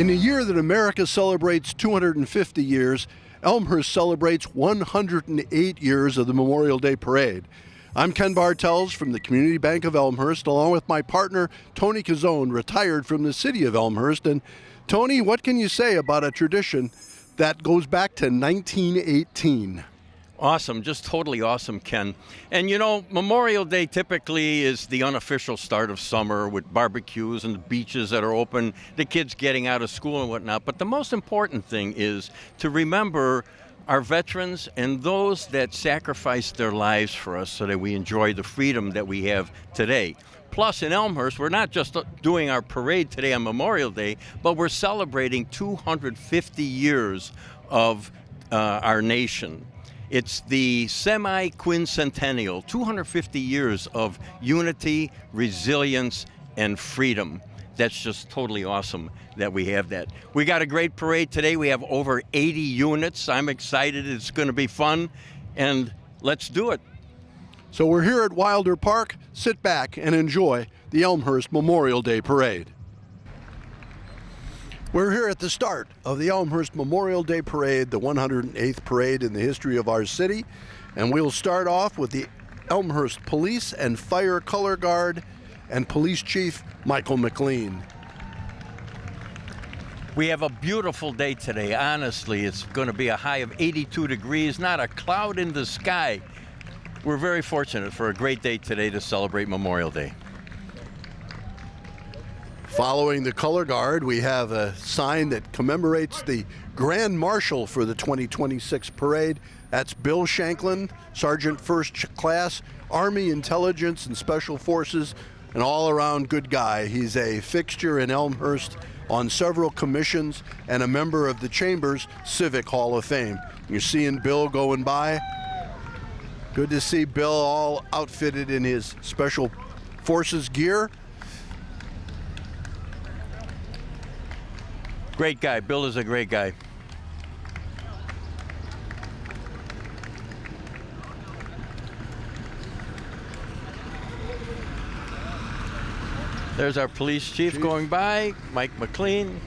In a year that America celebrates 250 years, Elmhurst celebrates 108 years of the Memorial Day Parade. I'm Ken Bartels from the Community Bank of Elmhurst, along with my partner, Tony Cazzone, retired from the city of Elmhurst. And Tony, what can you say about a tradition that goes back to 1918? Awesome, just totally awesome, Ken. And you know, Memorial Day typically is the unofficial start of summer with barbecues and the beaches that are open, the kids getting out of school and whatnot. But the most important thing is to remember our veterans and those that sacrificed their lives for us so that we enjoy the freedom that we have today. Plus, in Elmhurst, we're not just doing our parade today on Memorial Day, but we're celebrating 250 years of our nation. It's the semi-quincentennial, 250 years of unity, resilience, and freedom. That's just totally awesome that we have that. We got a great parade today. We have over 80 units. I'm excited. It's going to be fun, and let's do it. So we're here at Wilder Park. Sit back and enjoy the Elmhurst Memorial Day Parade. We're here at the start of the Elmhurst Memorial Day Parade, the 108th parade in the history of our city. And we'll start off with the Elmhurst Police and Fire Color Guard and Police Chief Michael McLean. We have a beautiful day today. Honestly, it's going to be a high of 82 degrees, not a cloud in the sky. We're very fortunate for a great day today to celebrate Memorial Day. Following the color guard, we have a sign that commemorates the Grand Marshal for the 2026 parade. That's Bill Shanklin, Sergeant First Class, Army Intelligence and Special Forces, an all-around good guy. He's a fixture in Elmhurst on several commissions and a member of the Chamber's Civic Hall of Fame. You're seeing Bill going by. Good to see Bill all outfitted in his Special Forces gear. Great guy. Bill is a great guy. There's our police chief going by, Mike McLean.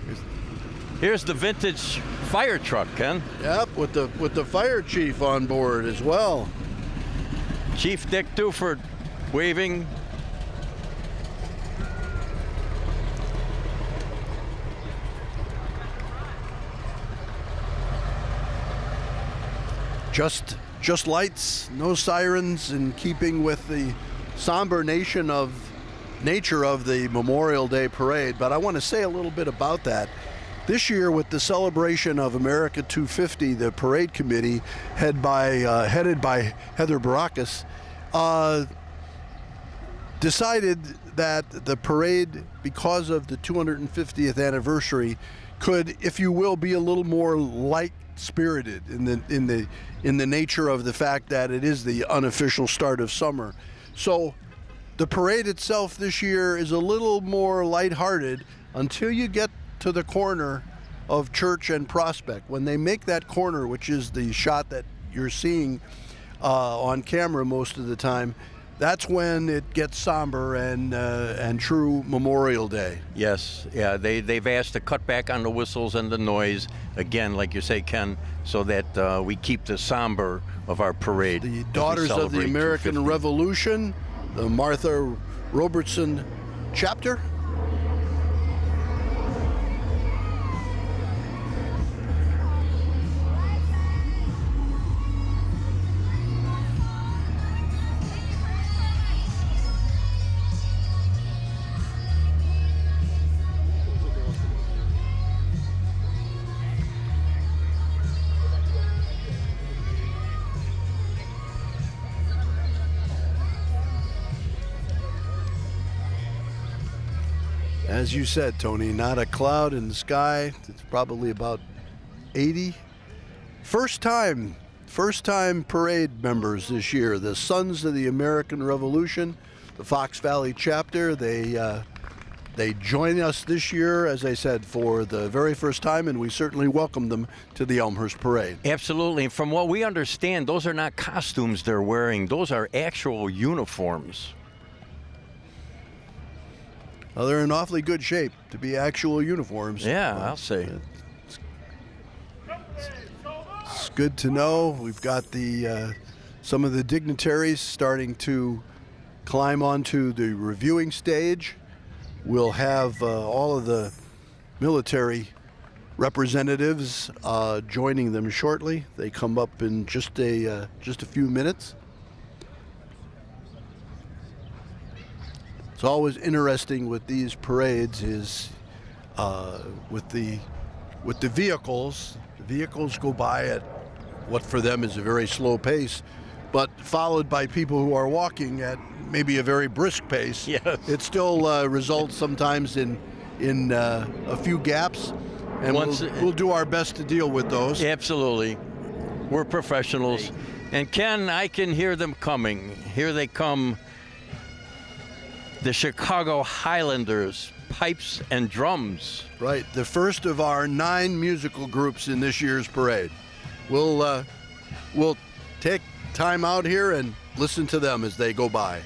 Here's the vintage fire truck, Ken. Yep, with the fire chief on board as well. Chief Dick Duford waving. Just lights, no sirens, in keeping with the somber nature of the Memorial Day Parade. But I want to say a little bit about that. This year, with the celebration of America 250, the parade committee, headed by Heather Barakis, decided that the parade, because of the 250th anniversary, could, if you will, be a little more light-spirited in the nature of the fact that it is the unofficial start of summer. So the parade itself this year is a little more lighthearted until you get to the corner of Church and Prospect. When they make that corner, which is the shot that you're seeing on camera most of the time, that's when it gets somber and true Memorial Day. Yes, yeah, they've asked to cut back on the whistles and the noise, again, like you say, Ken, so that we keep the somber of our parade. The Daughters of the American Revolution, the Martha Robertson chapter. As you said, Tony, not a cloud in the sky. It's probably about 80. First time parade members this year, the Sons of the American Revolution, the Fox Valley chapter. They join us this year, as I said, for the very first time, and we certainly welcome them to the Elmhurst Parade. Absolutely. From what we understand, those are not costumes they're wearing. Those are actual uniforms. Well, they're in awfully good shape to be actual uniforms. Yeah, I'll say. It's good to know. We've got the some of the dignitaries starting to climb onto the reviewing stage. We'll have all of the military representatives joining them shortly. They come up in just a few minutes. It's always interesting with these parades is with the vehicles. The vehicles go by at what for them is a very slow pace, but followed by people who are walking at maybe a very brisk pace. Yes. It still results sometimes in a few gaps, and we'll do our best to deal with those. Absolutely. We're professionals. And Ken, I can hear them coming. Here they come. The Chicago Highlanders, pipes and drums. Right, the first of our 9 musical groups in this year's parade. We'll take time out here and listen to them as they go by.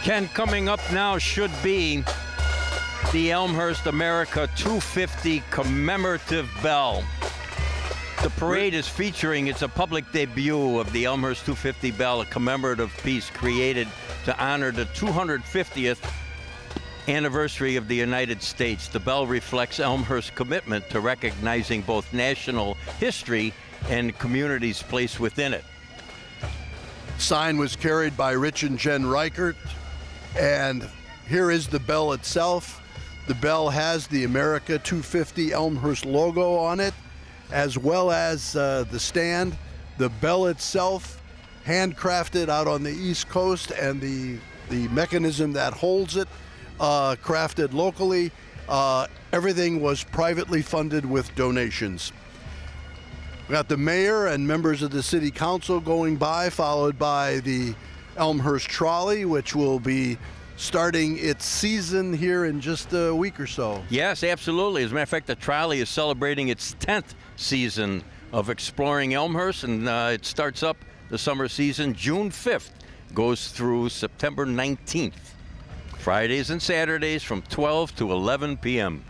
Ken, coming up now should be the Elmhurst America 250 commemorative bell. The parade is featuring, it's a public debut of the Elmhurst 250 bell, a commemorative piece created to honor the 250th anniversary of the United States. The bell reflects Elmhurst's commitment to recognizing both national history and communities placed within it. Sign was carried by Rich and Jen Reichert, and here is the bell itself. The bell has the America 250 Elmhurst logo on it, as well as the stand. The bell itself, handcrafted out on the East Coast, and the mechanism that holds it, crafted locally. Everything was privately funded with donations. We got the mayor and members of the city council going by, followed by the Elmhurst Trolley, which will be starting its season here in just a week or so. Yes, absolutely. As a matter of fact, the trolley is celebrating its 10th season of exploring Elmhurst, and it starts up the summer season June 5th, goes through September 19th, Fridays and Saturdays from 12 to 11 p.m.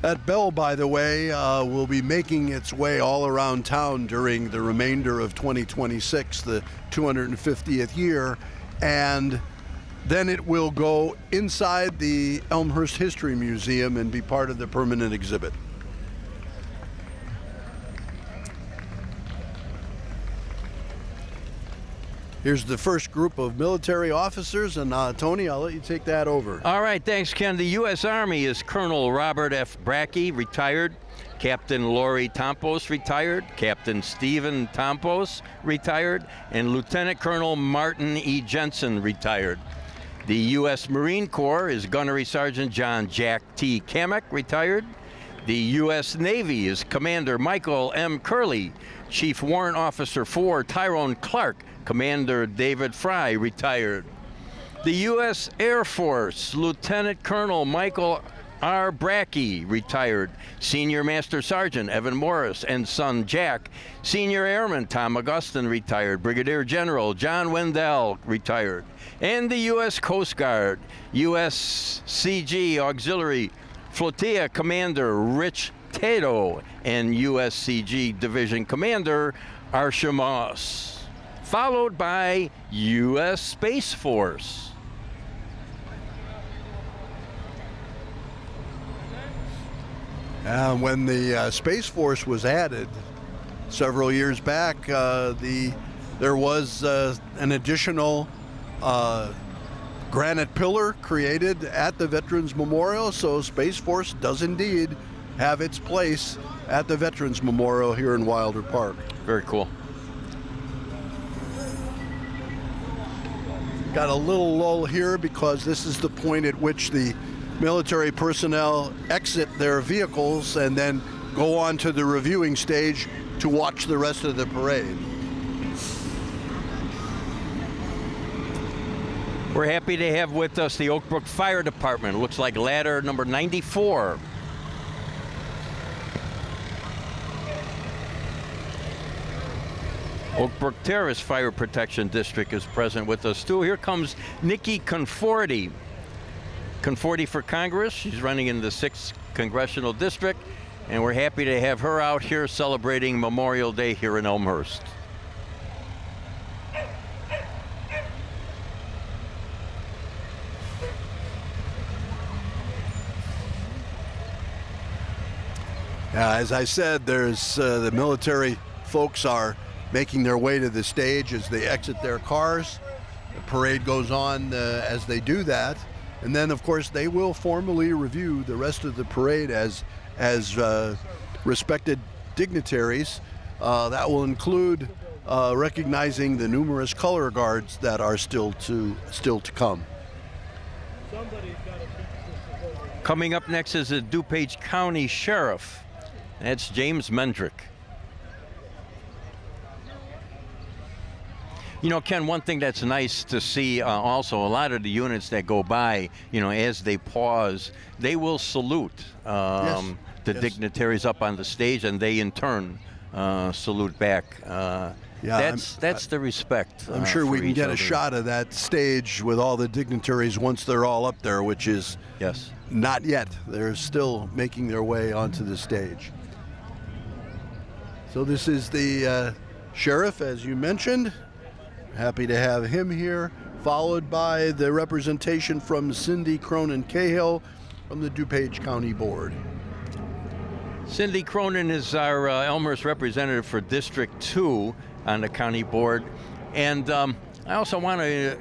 That bell, by the way, will be making its way all around town during the remainder of 2026, the 250th year, and then it will go inside the Elmhurst History Museum and be part of the permanent exhibit. Here's the first group of military officers, and Tony, I'll let you take that over. All right, thanks, Ken. The U.S. Army is Colonel Robert F. Brackey, retired. Captain Lori Tompos, retired. Captain Stephen Tompos, retired. And Lieutenant Colonel Martin E. Jensen, retired. The U.S. Marine Corps is Gunnery Sergeant John Jack T. Kamek, retired. The U.S. Navy is Commander Michael M. Curley. Chief Warrant Officer 4 Tyrone Clark. Commander David Fry, retired. The U.S. Air Force, Lieutenant Colonel Michael R. Brackey, retired. Senior Master Sergeant Evan Morris and son Jack. Senior Airman Tom Augustin, retired. Brigadier General John Wendell, retired. And the U.S. Coast Guard, USCG Auxiliary Flotilla Commander Rich Tato and USCG Division Commander Arsha Moss. Followed by U.S. Space Force. When the Space Force was added several years back, there was an additional granite pillar created at the Veterans Memorial, so Space Force does indeed have its place at the Veterans Memorial here in Wilder Park. Very cool. Got a little lull here because this is the point at which the military personnel exit their vehicles and then go on to the reviewing stage to watch the rest of the parade. We're happy to have with us the Oak Brook Fire Department. It looks like ladder number 94. Oak Brook Terrace Fire Protection District is present with us too. Here comes Nikki Conforti. Conforti for Congress. She's running in the 6th Congressional District, and we're happy to have her out here celebrating Memorial Day here in Elmhurst. As I said, there's the military folks are making their way to the stage as they exit their cars. The parade goes on as they do that, and then of course they will formally review the rest of the parade as respected dignitaries. That will include recognizing the numerous color guards that are still to come. Coming up next is the DuPage County Sheriff. That's James Mendrick. You know, Ken, one thing that's nice to see also, a lot of the units that go by, you know, as they pause, they will salute the dignitaries up on the stage, and they in turn salute back. That's the respect. I'm sure we can get a shot of that stage with all the dignitaries once they're all up there, which is not yet. They're still making their way onto the stage. So this is the sheriff, as you mentioned. Happy to have him here, followed by the representation from Cindy Cronin Cahill from the DuPage County Board. Cindy Cronin is our Elmhurst representative for District 2 on the county board. And I also want to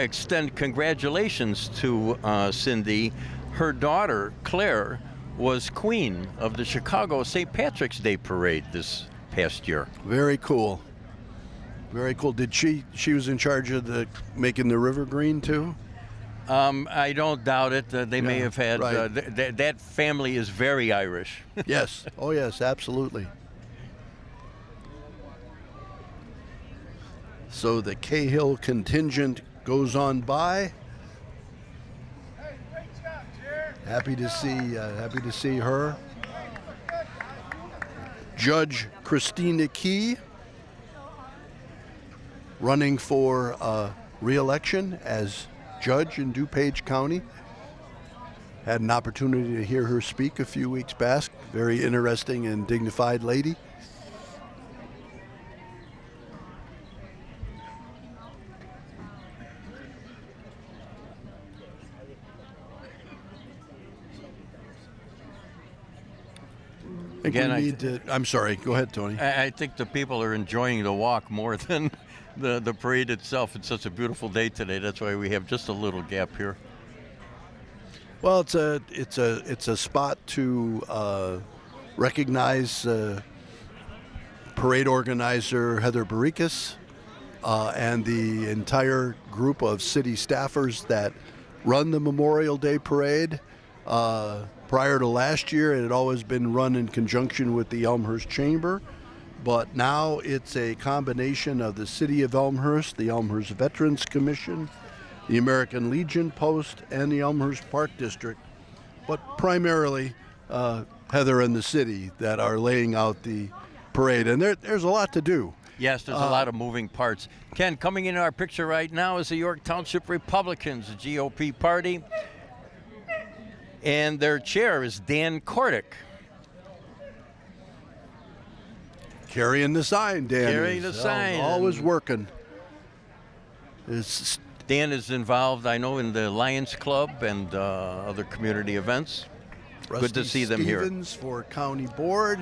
extend congratulations to Cindy. Her daughter, Claire, was queen of the Chicago St. Patrick's Day Parade this past year. Very cool. Very cool. Did she was in charge of making the river green too? I don't doubt it. They may have had, right. That family is very Irish. Yes. Oh yes, absolutely. So the Cahill contingent goes on by. Happy to see her. Judge Christina Key, running for re-election as judge in DuPage County. Had an opportunity to hear her speak a few weeks back. Very interesting and dignified lady. Again, I'm sorry. Go ahead, Tony. I think the people are enjoying the walk more than the parade itself. It's such a beautiful day today. That's why we have just a little gap here. Well, it's a spot to recognize parade organizer Heather Barrikas and the entire group of city staffers that run the Memorial Day Parade. Prior to last year, it had always been run in conjunction with the Elmhurst Chamber, but now it's a combination of the City of Elmhurst, the Elmhurst Veterans Commission, the American Legion Post, and the Elmhurst Park District, but primarily Heather and the city that are laying out the parade, and there's a lot to do. Yes, there's a lot of moving parts. Ken, coming into our picture right now is the York Township Republicans, the GOP party. And their chair is Dan Kordick. Carrying the sign, Dan. Carrying the sign. Always working. Dan is involved, I know, in the Lions Club and other community events. Rusty Good to see them here. Stevens for County Board.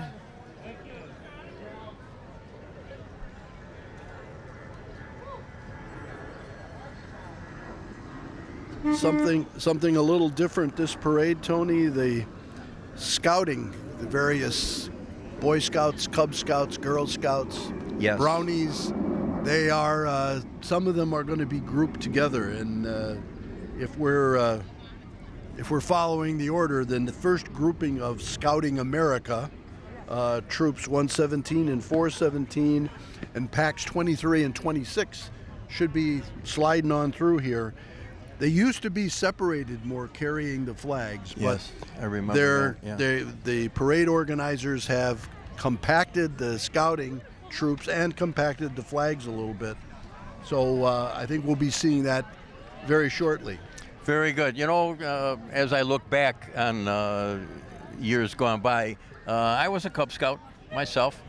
Something a little different this parade, Tony. The scouting, the various Boy Scouts, Cub Scouts, Girl Scouts, Yes. Brownies. They are some of them are going to be grouped together, and if we're following the order, then the first grouping of Scouting America troops 117 and 417 and packs 23 and 26 should be sliding on through here. They used to be separated more carrying the flags, but Yes, I remember that, yeah. the parade organizers have compacted the scouting troops and compacted the flags a little bit. So I think we'll be seeing that very shortly. Very good. You know, as I look back on years gone by, I was a Cub Scout myself,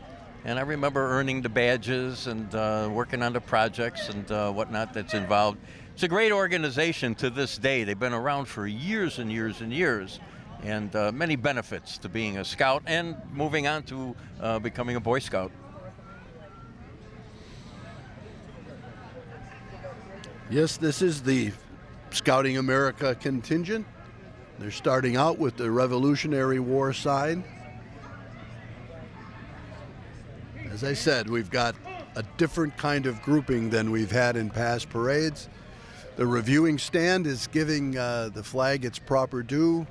and I remember earning the badges and working on the projects and whatnot that's involved. It's a great organization to this day. They've been around for years and years and years, and many benefits to being a Scout and moving on to becoming a Boy Scout. Yes, this is the Scouting America contingent. They're starting out with the Revolutionary War sign. As I said, we've got a different kind of grouping than we've had in past parades. The reviewing stand is giving the flag its proper due.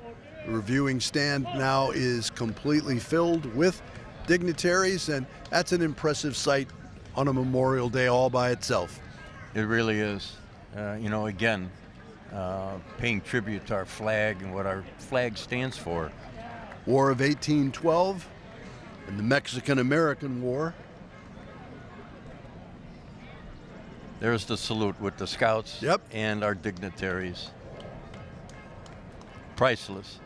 The reviewing stand now is completely filled with dignitaries, and that's an impressive sight on a Memorial Day all by itself. It really is. You know, again, paying tribute to our flag and what our flag stands for. War of 1812 and the Mexican-American War. There's the salute with the Scouts. Yep. And our dignitaries. Priceless.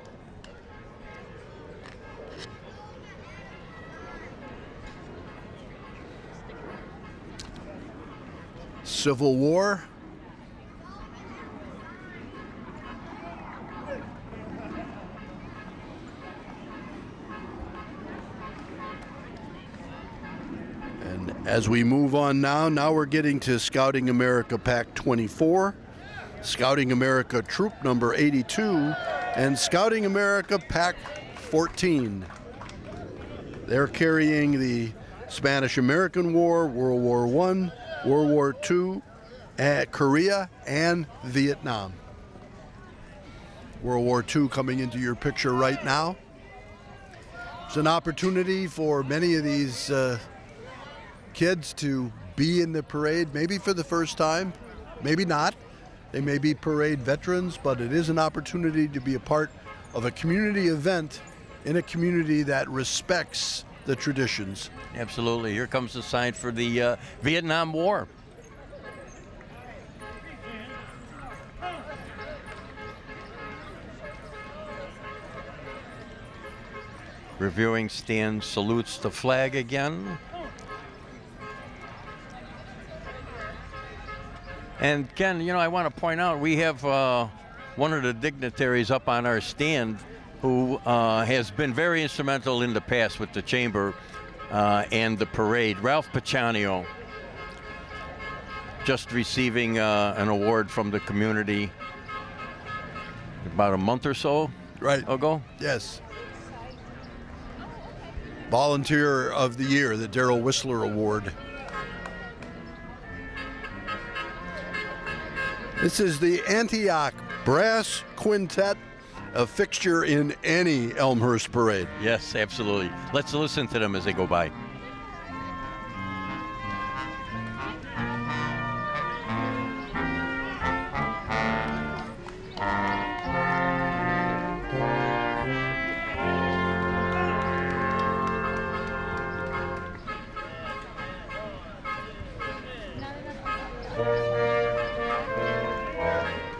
Civil War. As we move on now we're getting to Scouting America Pack 24, Scouting America Troop number 82, and Scouting America Pack 14. They're carrying the Spanish-American War, World War I, World War II, Korea, and Vietnam. World War II coming into your picture right now. It's an opportunity for many of these kids to be in the parade, maybe for the first time, maybe not. They may be parade veterans, but it is an opportunity to be a part of a community event in a community that respects the traditions. Absolutely. Here comes the sign for the Vietnam War. Reviewing stand salutes the flag again. And Ken, you know, I want to point out we have one of the dignitaries up on our stand who has been very instrumental in the past with the chamber and the parade. Ralph Pacciano, just receiving an award from the community about a month or so ago. Yes. Volunteer of the Year, the Darrell Whistler Award. This is the Antioch Brass Quintet, a fixture in any Elmhurst parade. Yes, absolutely. Let's listen to them as they go by.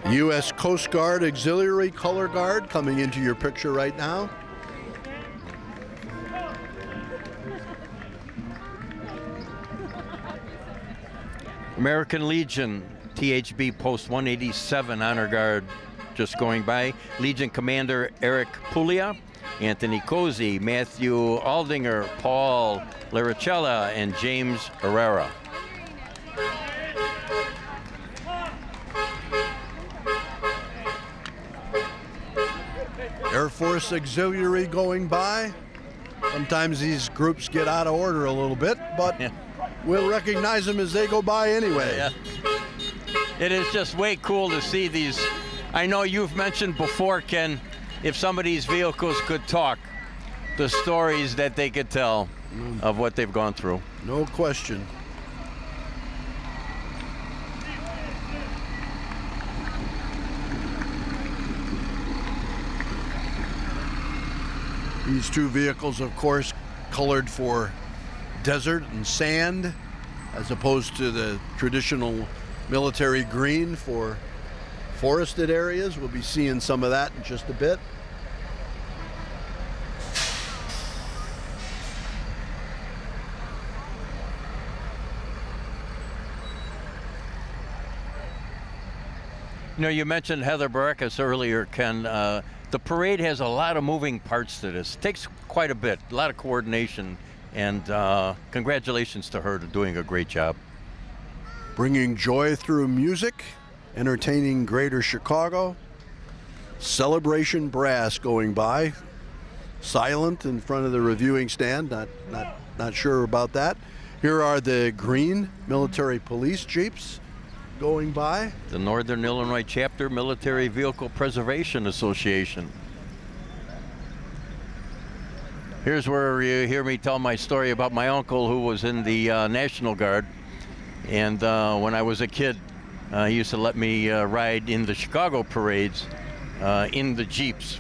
U.S. Coast Guard Auxiliary Color Guard coming into your picture right now. American Legion, THB Post 187 Honor Guard just going by. Legion Commander Eric Puglia, Anthony Cozy, Matthew Aldinger, Paul Laricella, and James Herrera. Air Force Auxiliary going by. Sometimes these groups get out of order a little bit, but we'll recognize them as they go by anyway. Yeah. It is just way cool to see these. I know you've mentioned before, Ken, if some of these vehicles could talk, the stories that they could tell of what they've gone through. No question. These two vehicles, of course, colored for desert and sand, as opposed to the traditional military green for forested areas. We'll be seeing some of that in just a bit. You know, you mentioned Heather Barakas earlier, Ken. The parade has a lot of moving parts to this. It takes quite a bit, a lot of coordination, and congratulations to her for doing a great job. Bringing joy through music, entertaining Greater Chicago. Celebration Brass going by, silent in front of the reviewing stand. Not sure about that. Here are the green military police jeeps going by. The Northern Illinois Chapter Military Vehicle Preservation Association. Here's where you hear me tell my story about my uncle who was in the National Guard. And when I was a kid, he used to let me ride in the Chicago parades in the Jeeps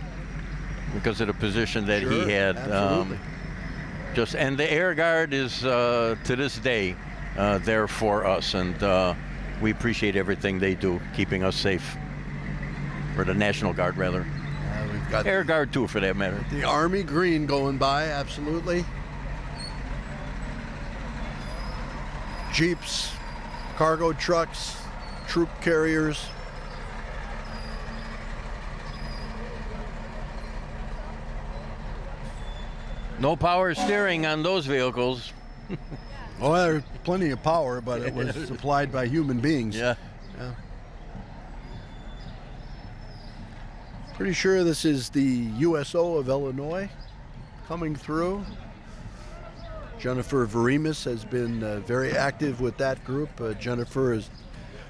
because of the position that he had. And the Air Guard is to this day there for us, and we appreciate everything they do, keeping us safe. Or the National Guard, rather. We've got Air Guard, too, for that matter. The Army green going by, absolutely. Jeeps, cargo trucks, troop carriers. No power steering on those vehicles. Oh, there's plenty of power, but it was supplied by human beings. Yeah. Pretty sure this is the USO of Illinois coming through. Jennifer Veremis has been very active with that group. Jennifer is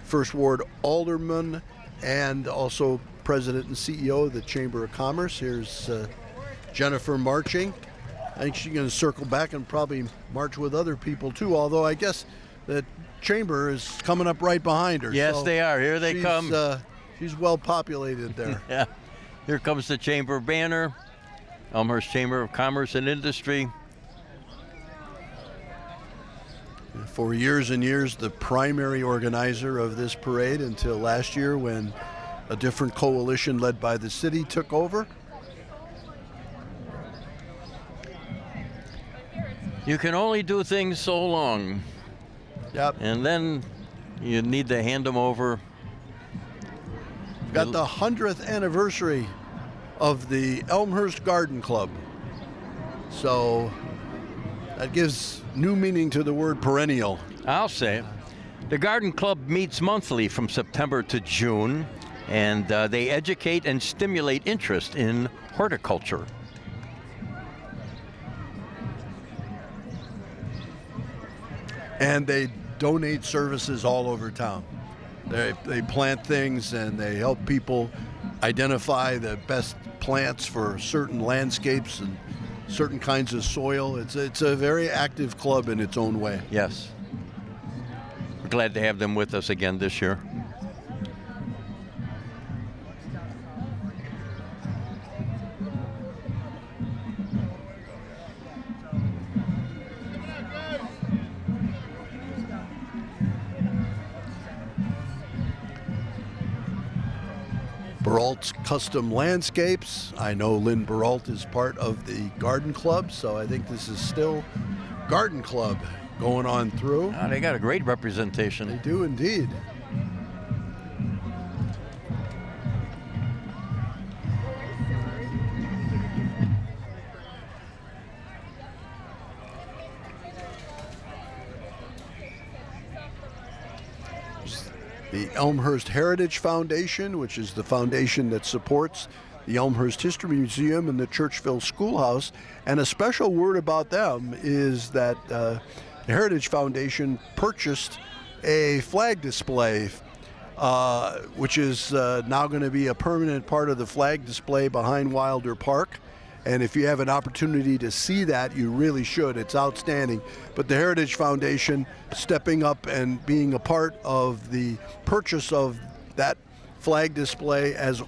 First Ward Alderman and also President and CEO of the Chamber of Commerce. Here's Jennifer marching. I think she's going to circle back and probably march with other people too, although I guess the Chamber is coming up right behind her. Yes, so they are. Here they come. She's well populated there. Yeah. Here comes the Chamber banner, Elmhurst Chamber of Commerce and Industry. For years and years, the primary organizer of this parade until last year when a different coalition led by the city took over. You can only do things so long. Yep. And then you need to hand them over. We've got the 100th anniversary of the Elmhurst Garden Club. So that gives new meaning to the word perennial. I'll say it. The Garden Club meets monthly from September to June, and they educate and stimulate interest in horticulture. And they donate services all over town. They plant things and they help people identify the best plants for certain landscapes and certain kinds of soil. It's a very active club in its own way. Yes. We're glad to have them with us again this year. Baralt's Custom Landscapes. I know Lynn Baralt is part of the Garden Club, so I think this is still Garden Club going on through. Oh, they got a great representation. They do indeed. The Elmhurst Heritage Foundation, which is the foundation that supports the Elmhurst History Museum and the Churchville Schoolhouse. And a special word about them is that the Heritage Foundation purchased a flag display, which is now going to be a permanent part of the flag display behind Wilder Park. And if you have an opportunity to see that, you really should. It's outstanding. But the Heritage Foundation stepping up and being a part of the purchase of that flag display as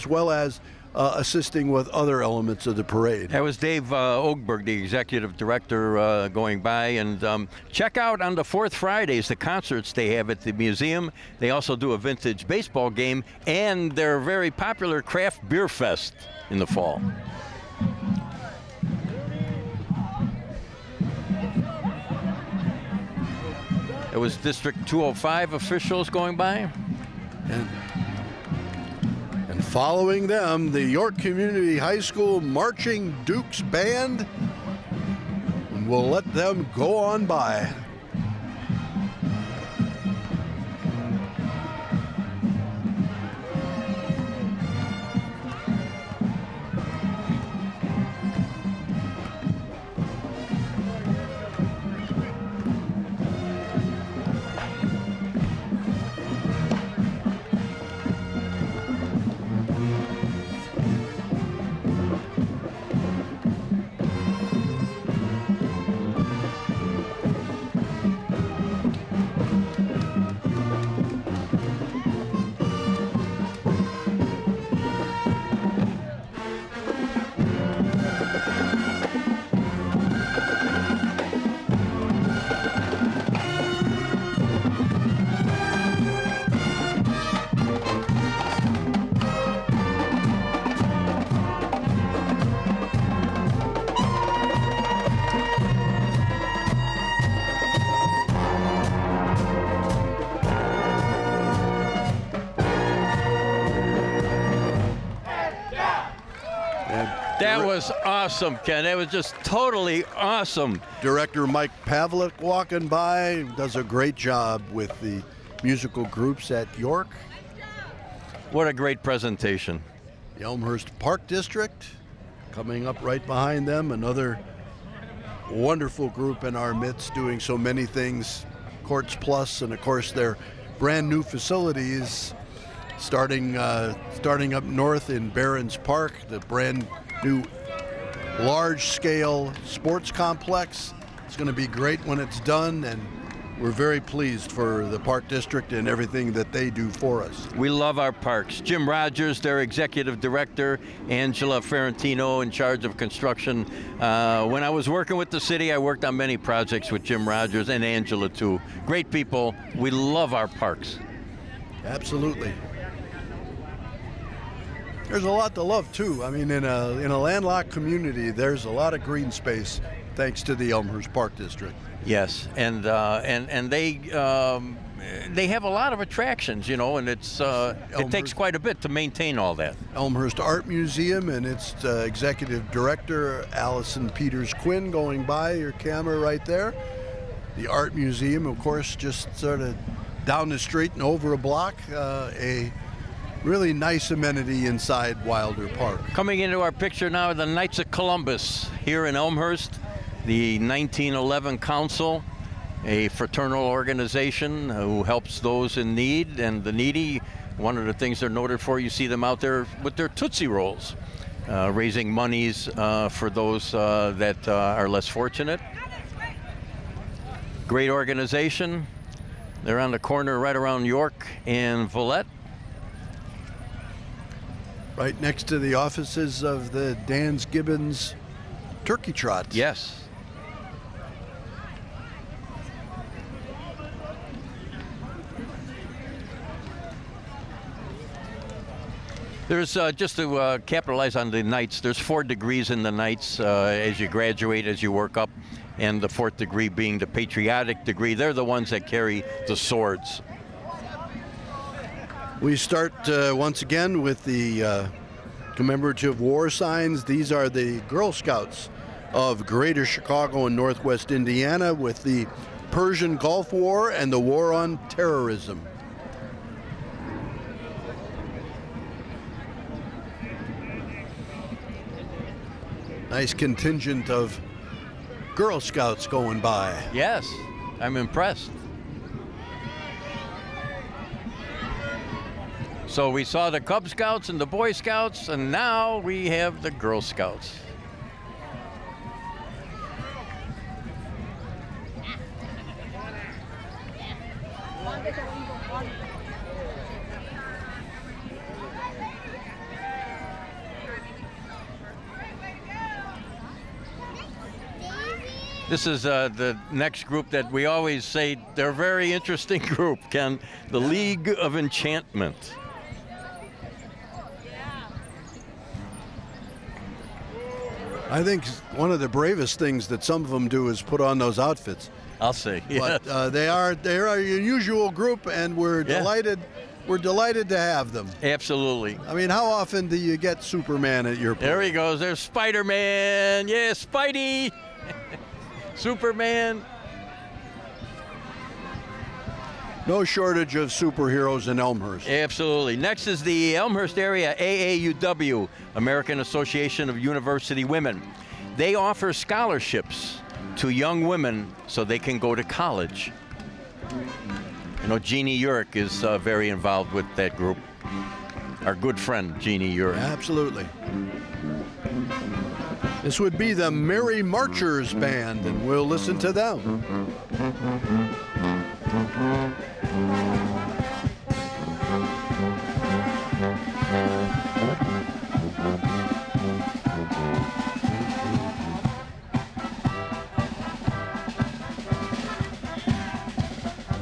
well as assisting with other elements of the parade. That was Dave Ogberg, the executive director, going by. And check out on the fourth Fridays the concerts they have at the museum. They also do a vintage baseball game and their very popular craft beer fest in the fall. It was District 205 officials going by. And following them, the York Community High School Marching Dukes Band. And we'll let them go on by. That was awesome, Ken. That was just totally awesome. Director Mike Pavlik walking by, does a great job with the musical groups at York. What a great presentation. The Elmhurst Park District coming up right behind them, another wonderful group in our midst doing so many things. Courts Plus, and of course their brand new facilities starting up north in Barron's Park, the brand new large-scale sports complex. It's going to be great when it's done, and we're very pleased for the Park District and everything that they do for us. We love our parks. Jim Rogers, their executive director, Angela Ferrantino in charge of construction. When I was working with the city, I worked on many projects with Jim Rogers and Angela too. Great people. We love our parks. Absolutely. There's a lot to love too. I mean, in a landlocked community, there's a lot of green space thanks to the Elmhurst Park District. Yes, and they have a lot of attractions, you know, and it takes quite a bit to maintain all that. Elmhurst Art Museum and its executive director, Allison Peters Quinn, going by your camera right there. The Art Museum, of course, just sort of down the street and over a block, a really nice amenity inside Wilder Park. Coming into our picture now, the Knights of Columbus here in Elmhurst, the 1911 Council, a fraternal organization who helps those in need and the needy. One of the things they're noted for, you see them out there with their Tootsie Rolls, raising monies for those that are less fortunate. Great organization. They're on the corner right around York and Villette. Right next to the offices of the Dan's Gibbons Turkey Trot. Yes. There's, just to capitalize on the Knights, there's 4 degrees in the Knights as you graduate, as you work up, and the 4th degree being the patriotic degree. They're the ones that carry the swords. We start once again with the commemorative war signs. These are the Girl Scouts of Greater Chicago and Northwest Indiana with the Persian Gulf War and the War on Terrorism. Nice contingent of Girl Scouts going by. Yes, I'm impressed. So we saw the Cub Scouts and the Boy Scouts, and now we have the Girl Scouts. This is the next group that we always say they're a very interesting group, Ken. The League of Enchantment. I think one of the bravest things that some of them do is put on those outfits. I'll say. Yes. But they are an unusual group, and we're delighted. We're delighted to have them. Absolutely. I mean, how often do you get Superman at your parade? There he goes. There's Spider-Man. Yeah, Spidey. Superman. No shortage of superheroes in Elmhurst. Absolutely. Next is the Elmhurst Area AAUW, American Association of University Women. They offer scholarships to young women so they can go to college. You know, Jeannie Urick is very involved with that group. Our good friend, Jeannie Urick. Absolutely. This would be the Merry Marchers Band, and we'll listen to them.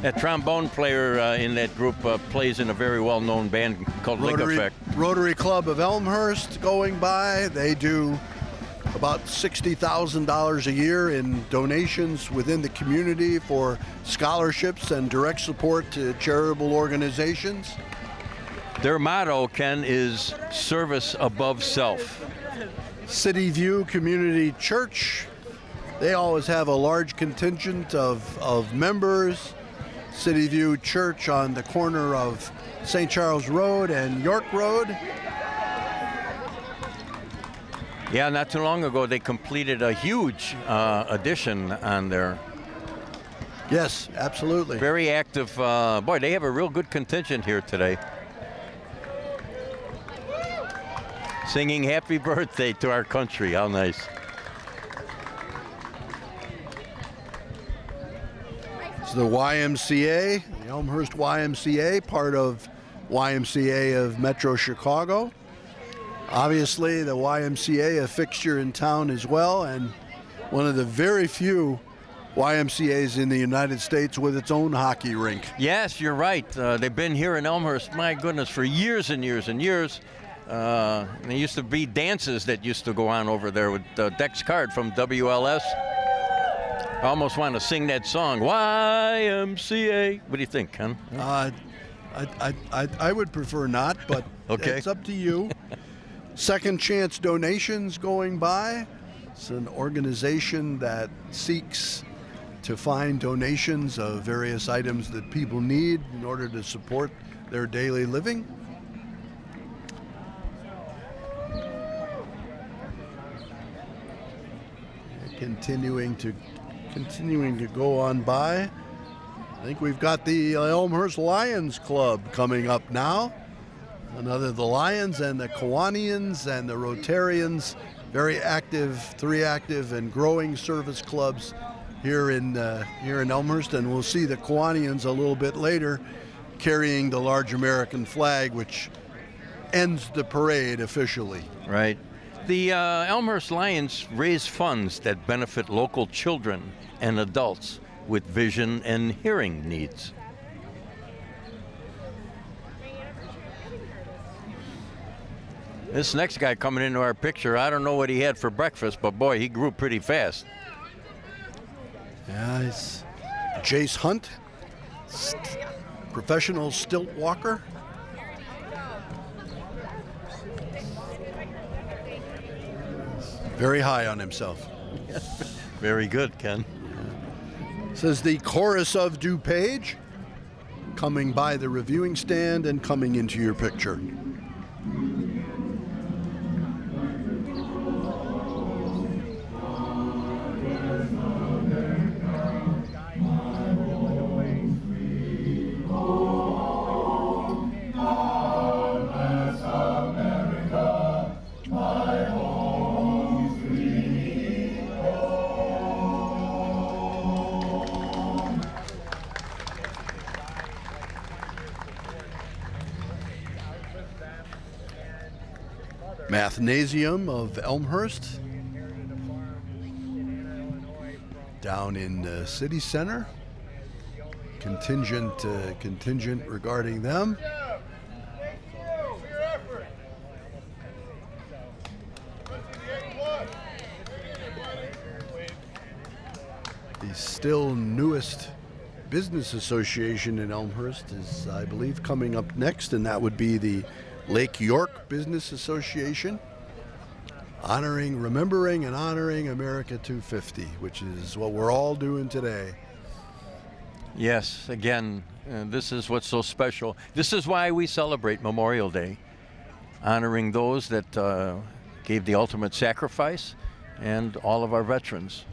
That trombone player in that group plays in a very well-known band called Link Effect. Rotary Club of Elmhurst going by. They do about $60,000 a year in donations within the community for scholarships and direct support to charitable organizations. Their motto, Ken, is service above self. City View Community Church, they always have a large contingent of members. City View Church on the corner of St. Charles Road and York Road. Yeah, not too long ago they completed a huge addition on there. Yes, absolutely. Very active. Boy, they have a real good contingent here today. Singing happy birthday to our country. How nice. It's the YMCA, the Elmhurst YMCA, part of YMCA of Metro Chicago. Obviously, the YMCA, a fixture in town as well, and one of the very few YMCAs in the United States with its own hockey rink. Yes, you're right. They've been here in Elmhurst, my goodness, for years and years and years. There used to be dances that used to go on over there with Dex Card from WLS. I almost want to sing that song, YMCA. What do you think, Ken? I would prefer not, but okay. It's up to you. Second Chance Donations going by. It's an organization that seeks to find donations of various items that people need in order to support their daily living. Continuing to go on by. I think we've got the Elmhurst Lions Club coming up now. The Lions and the Kiwanians and the Rotarians, very active, three active and growing service clubs here in Elmhurst, and we'll see the Kiwanians a little bit later carrying the large American flag, which ends the parade officially. Right. The Elmhurst Lions raise funds that benefit local children and adults with vision and hearing needs. This next guy coming into our picture, I don't know what he had for breakfast, but boy, he grew pretty fast. Yeah, it's Jace Hunt, professional stilt walker. Very high on himself. Very good, Ken. This is the Chorus of DuPage coming by the reviewing stand and coming into your picture. Mathnasium of Elmhurst, down in the city center. Contingent regarding them. The still newest business association in Elmhurst is, I believe, coming up next, and that would be the Lake York Business Association, remembering and honoring America 250, which is what we're all doing today. Yes, again, this is what's so special. This is why we celebrate Memorial Day, honoring those that gave the ultimate sacrifice and all of our veterans.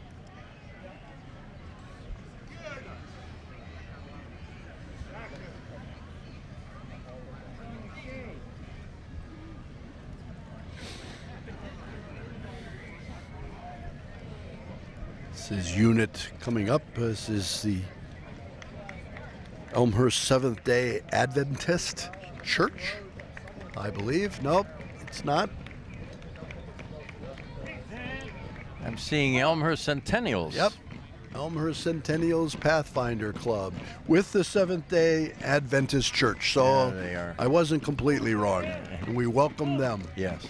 This is unit coming up. This is the Elmhurst Seventh-day Adventist Church, I believe. Nope, it's not. I'm seeing Elmhurst Centennials. Yep, Elmhurst Centennials Pathfinder Club with the Seventh-day Adventist Church. So there they are. I wasn't completely wrong. And we welcome them. Yes.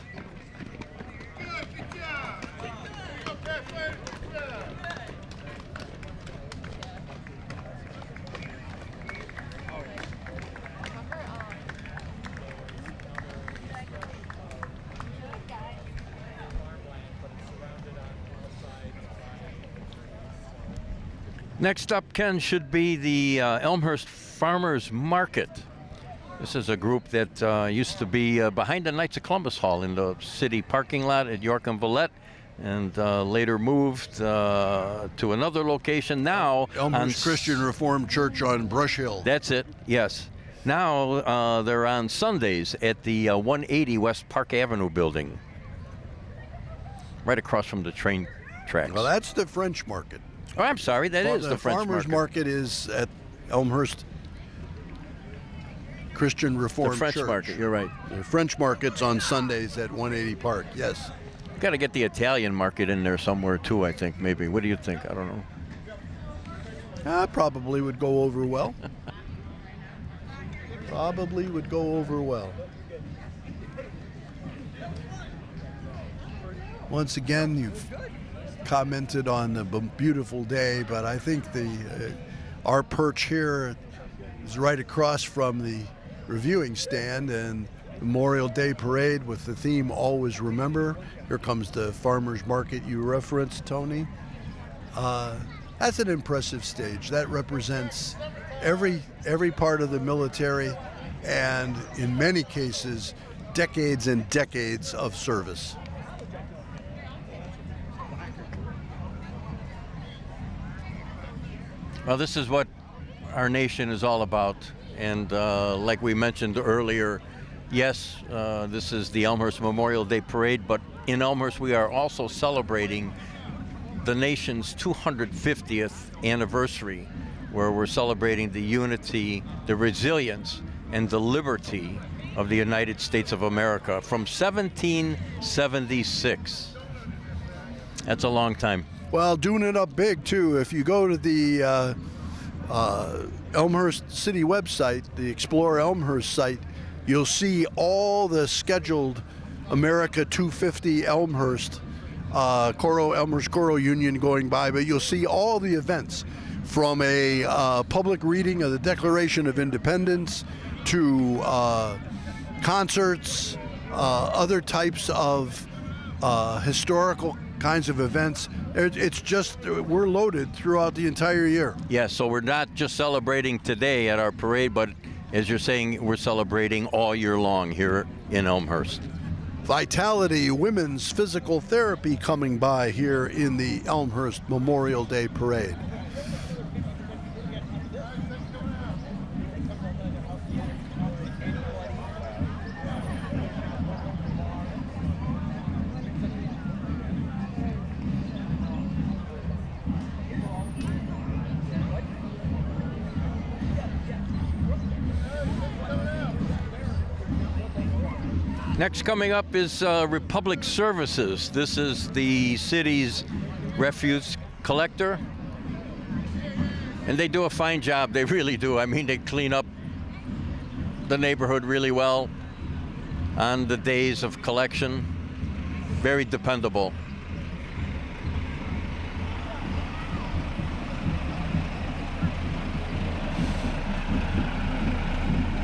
Next up, Ken, should be the Elmhurst Farmers Market. This is a group that used to be behind the Knights of Columbus Hall in the city parking lot at York and Villette, and later moved to another location now. Elmhurst Christian Reformed Church on Brush Hill. That's it, yes. Now they're on Sundays at the 180 West Park Avenue building, right across from the train tracks. Well, that's the French Market. Oh, I'm sorry, that is the French Farmers Market is at Elmhurst Christian Reformed The French Church. Market, you're right. The French Market's on Sundays at 180 Park, yes. Got to get the Italian market in there somewhere too, I think, maybe. What do you think? I don't know. Probably would go over well. Probably would go over well. Once again, you've commented on the beautiful day, but I think our perch here is right across from the reviewing stand and Memorial Day Parade with the theme Always Remember. Here comes the farmers market you referenced, Tony. That's an impressive stage. That represents every part of the military and in many cases decades and decades of service. Well, this is what our nation is all about. And like we mentioned earlier, yes, this is the Elmhurst Memorial Day Parade, but in Elmhurst we are also celebrating the nation's 250th anniversary, where we're celebrating the unity, the resilience, and the liberty of the United States of America from 1776. That's a long time. Well, doing it up big, too. If you go to the Elmhurst City website, the Explore Elmhurst site, you'll see all the scheduled America 250 Elmhurst, Elmhurst Choral Union going by, but you'll see all the events from a public reading of the Declaration of Independence to concerts, other types of historical kinds of events. It's just, we're loaded throughout the entire year. Yeah, so we're not just celebrating today at our parade, but as you're saying, we're celebrating all year long here in Elmhurst. Vitality Women's Physical Therapy coming by here in the Elmhurst Memorial Day Parade. Next coming up is Republic Services. This is the city's refuse collector. And they do a fine job, they really do. I mean, they clean up the neighborhood really well on the days of collection. Very dependable.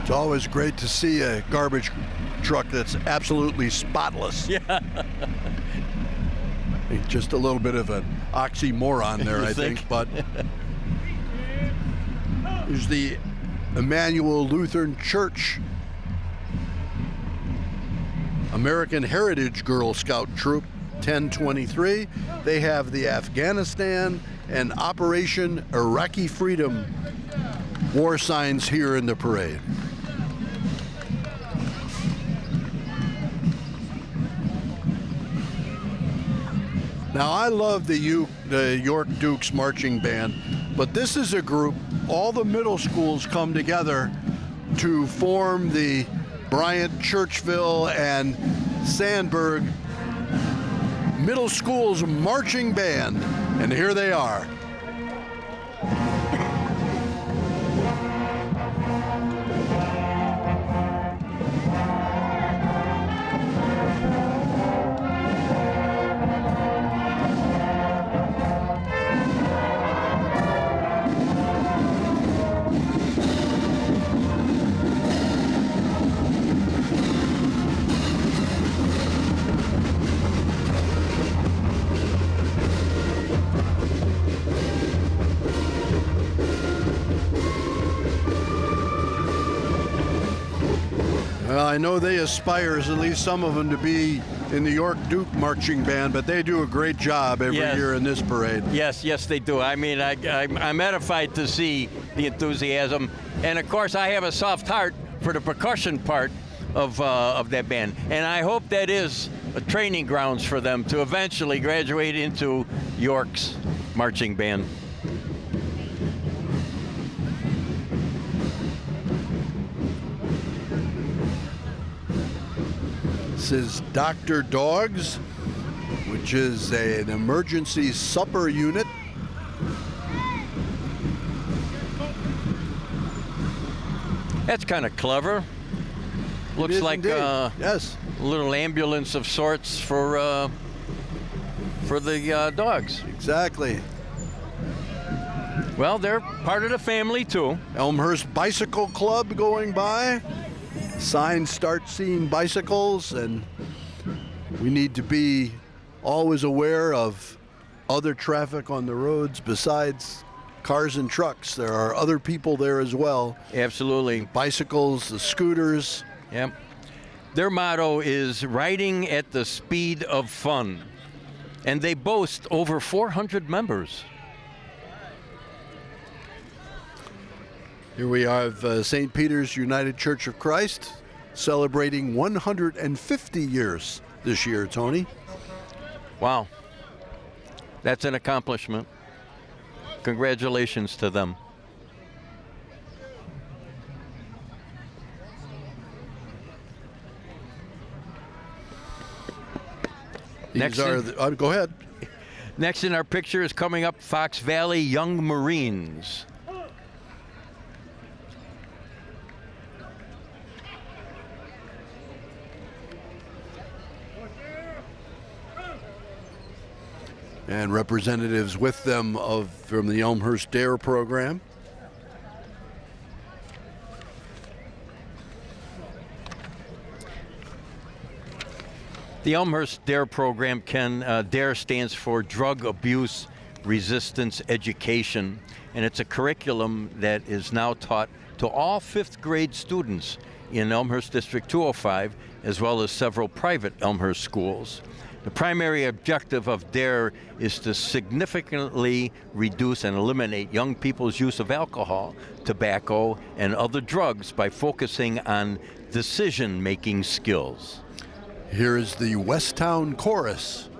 It's always great to see a garbage truck that's absolutely spotless. Yeah. Just a little bit of an oxymoron there, I think. But there's the Emmanuel Lutheran Church American Heritage Girl Scout Troop 1023. They have the Afghanistan and Operation Iraqi Freedom war signs here in the parade. Now, I love the York Dukes Marching Band, but this is a group, all the middle schools come together to form the Bryant, Churchville, and Sandburg Middle School's Marching Band, and here they are. Well, I know they aspire, at least some of them, to be in the York Duke Marching Band, but they do a great job every year in this parade. Yes, they do. I mean, I'm edified to see the enthusiasm. And, of course, I have a soft heart for the percussion part of that band. And I hope that is a training grounds for them to eventually graduate into York's marching band. This is Dr. Dogs, which is an emergency supper unit. That's kind of clever. Looks like yes, a little ambulance of sorts for the dogs. Exactly. Well, they're part of the family too. Elmhurst Bicycle Club going by. Signs start seeing bicycles, and we need to be always aware of other traffic on the roads besides cars and trucks. There are other people there as well. Absolutely. Bicycles, the scooters. Yep. Their motto is riding at the speed of fun, and they boast over 400 members. Here we have St. Peter's United Church of Christ celebrating 150 years this year, Tony. Wow. That's an accomplishment. Congratulations to them. Go ahead. Next in our picture is coming up Fox Valley Young Marines. And representatives with them from the Elmhurst DARE program. The Elmhurst DARE program, DARE stands for Drug Abuse Resistance Education, and it's a curriculum that is now taught to all 5th grade students in Elmhurst District 205, as well as several private Elmhurst schools. The primary objective of DARE is to significantly reduce and eliminate young people's use of alcohol, tobacco, and other drugs by focusing on decision-making skills. Here is the Westtown Chorus.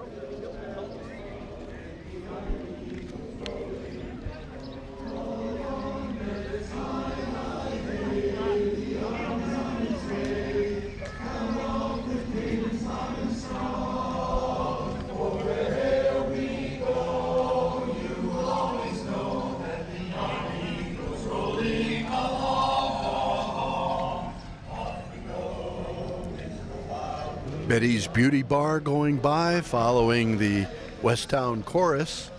Betty's Beauty Bar going by, following the West Town Chorus.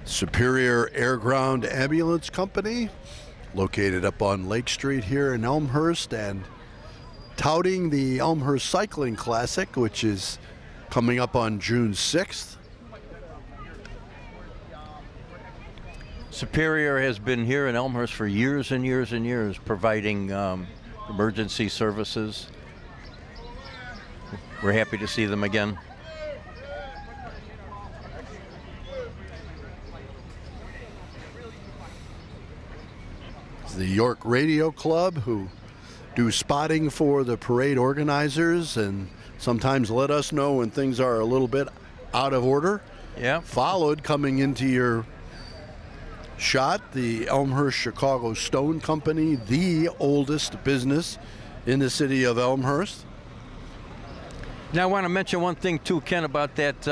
Superior Air Ground Ambulance Company, located up on Lake Street here in Elmhurst, and touting the Elmhurst Cycling Classic, which is coming up on June 6th. Superior has been here in Elmhurst for years and years and years, providing emergency services. We're happy to see them again. The York Radio Club, who do spotting for the parade organizers and sometimes let us know when things are a little bit out of order. Yeah. Followed, coming into your shot, the Elmhurst Chicago Stone Company, the oldest business in the city of Elmhurst. Now I want to mention one thing too, Ken, about that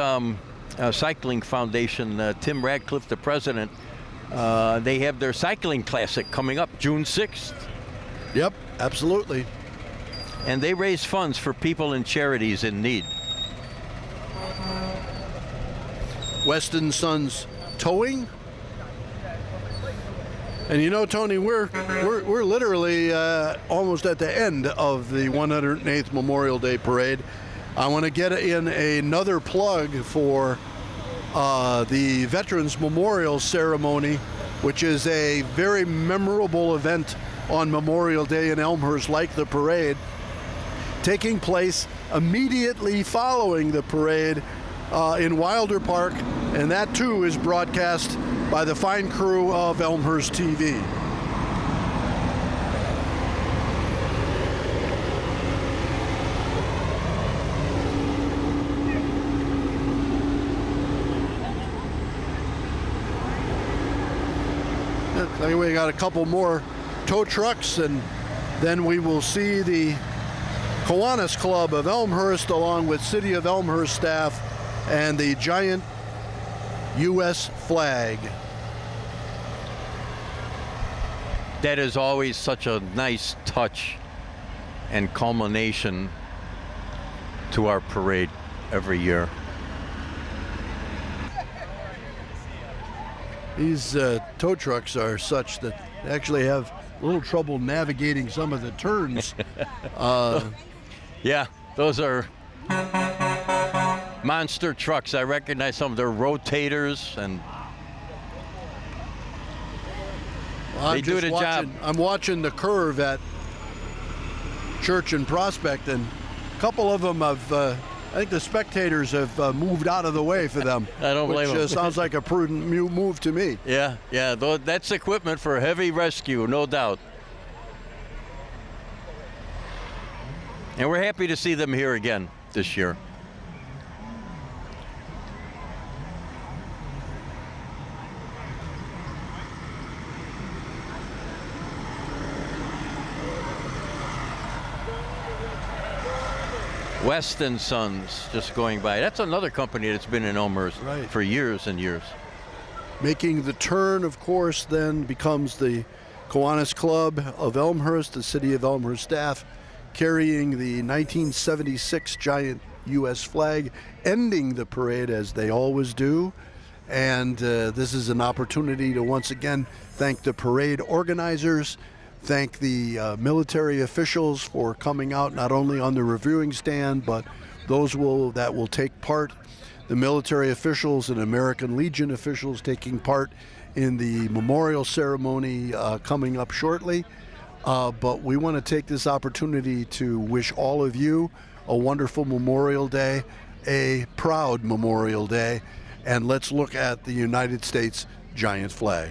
cycling foundation. Tim Radcliffe, the president, they have their cycling classic coming up June 6th. Yep, absolutely. And they raise funds for people and charities in need. Weston Sons Towing. And you know, Tony, we're literally almost at the end of the 108th Memorial Day Parade. I want to get in another plug for the Veterans Memorial Ceremony, which is a very memorable event on Memorial Day in Elmhurst, like the parade, taking place immediately following the parade in Wilder Park, and that too is broadcast by the fine crew of Elmhurst TV. We got a couple more tow trucks, and then we will see the Kiwanis Club of Elmhurst along with City of Elmhurst staff and the giant U.S. flag. That is always such a nice touch and culmination to our parade every year. These tow trucks are such that they actually have a little trouble navigating some of the turns. Yeah, those are monster trucks. I recognize some of their rotators, and they do the job. I'm watching the curve at Church and Prospect, and a couple of them have, I think the spectators have moved out of the way for them. I don't blame them. Which sounds like a prudent move to me. Yeah, that's equipment for heavy rescue, no doubt. And we're happy to see them here again this year. Weston Sons just going by. That's another company that's been in Elmhurst for years and years. Making the turn, of course, then becomes the Kiwanis Club of Elmhurst, the City of Elmhurst staff, carrying the 1976 giant U.S. flag, ending the parade as they always do. And this is an opportunity to once again thank the parade organizers, thank the military officials for coming out not only on the reviewing stand, but those that will take part, the military officials and American Legion officials taking part in the memorial ceremony coming up shortly. But we want to take this opportunity to wish all of you a wonderful Memorial Day, a proud Memorial Day, and let's look at the United States giant flag.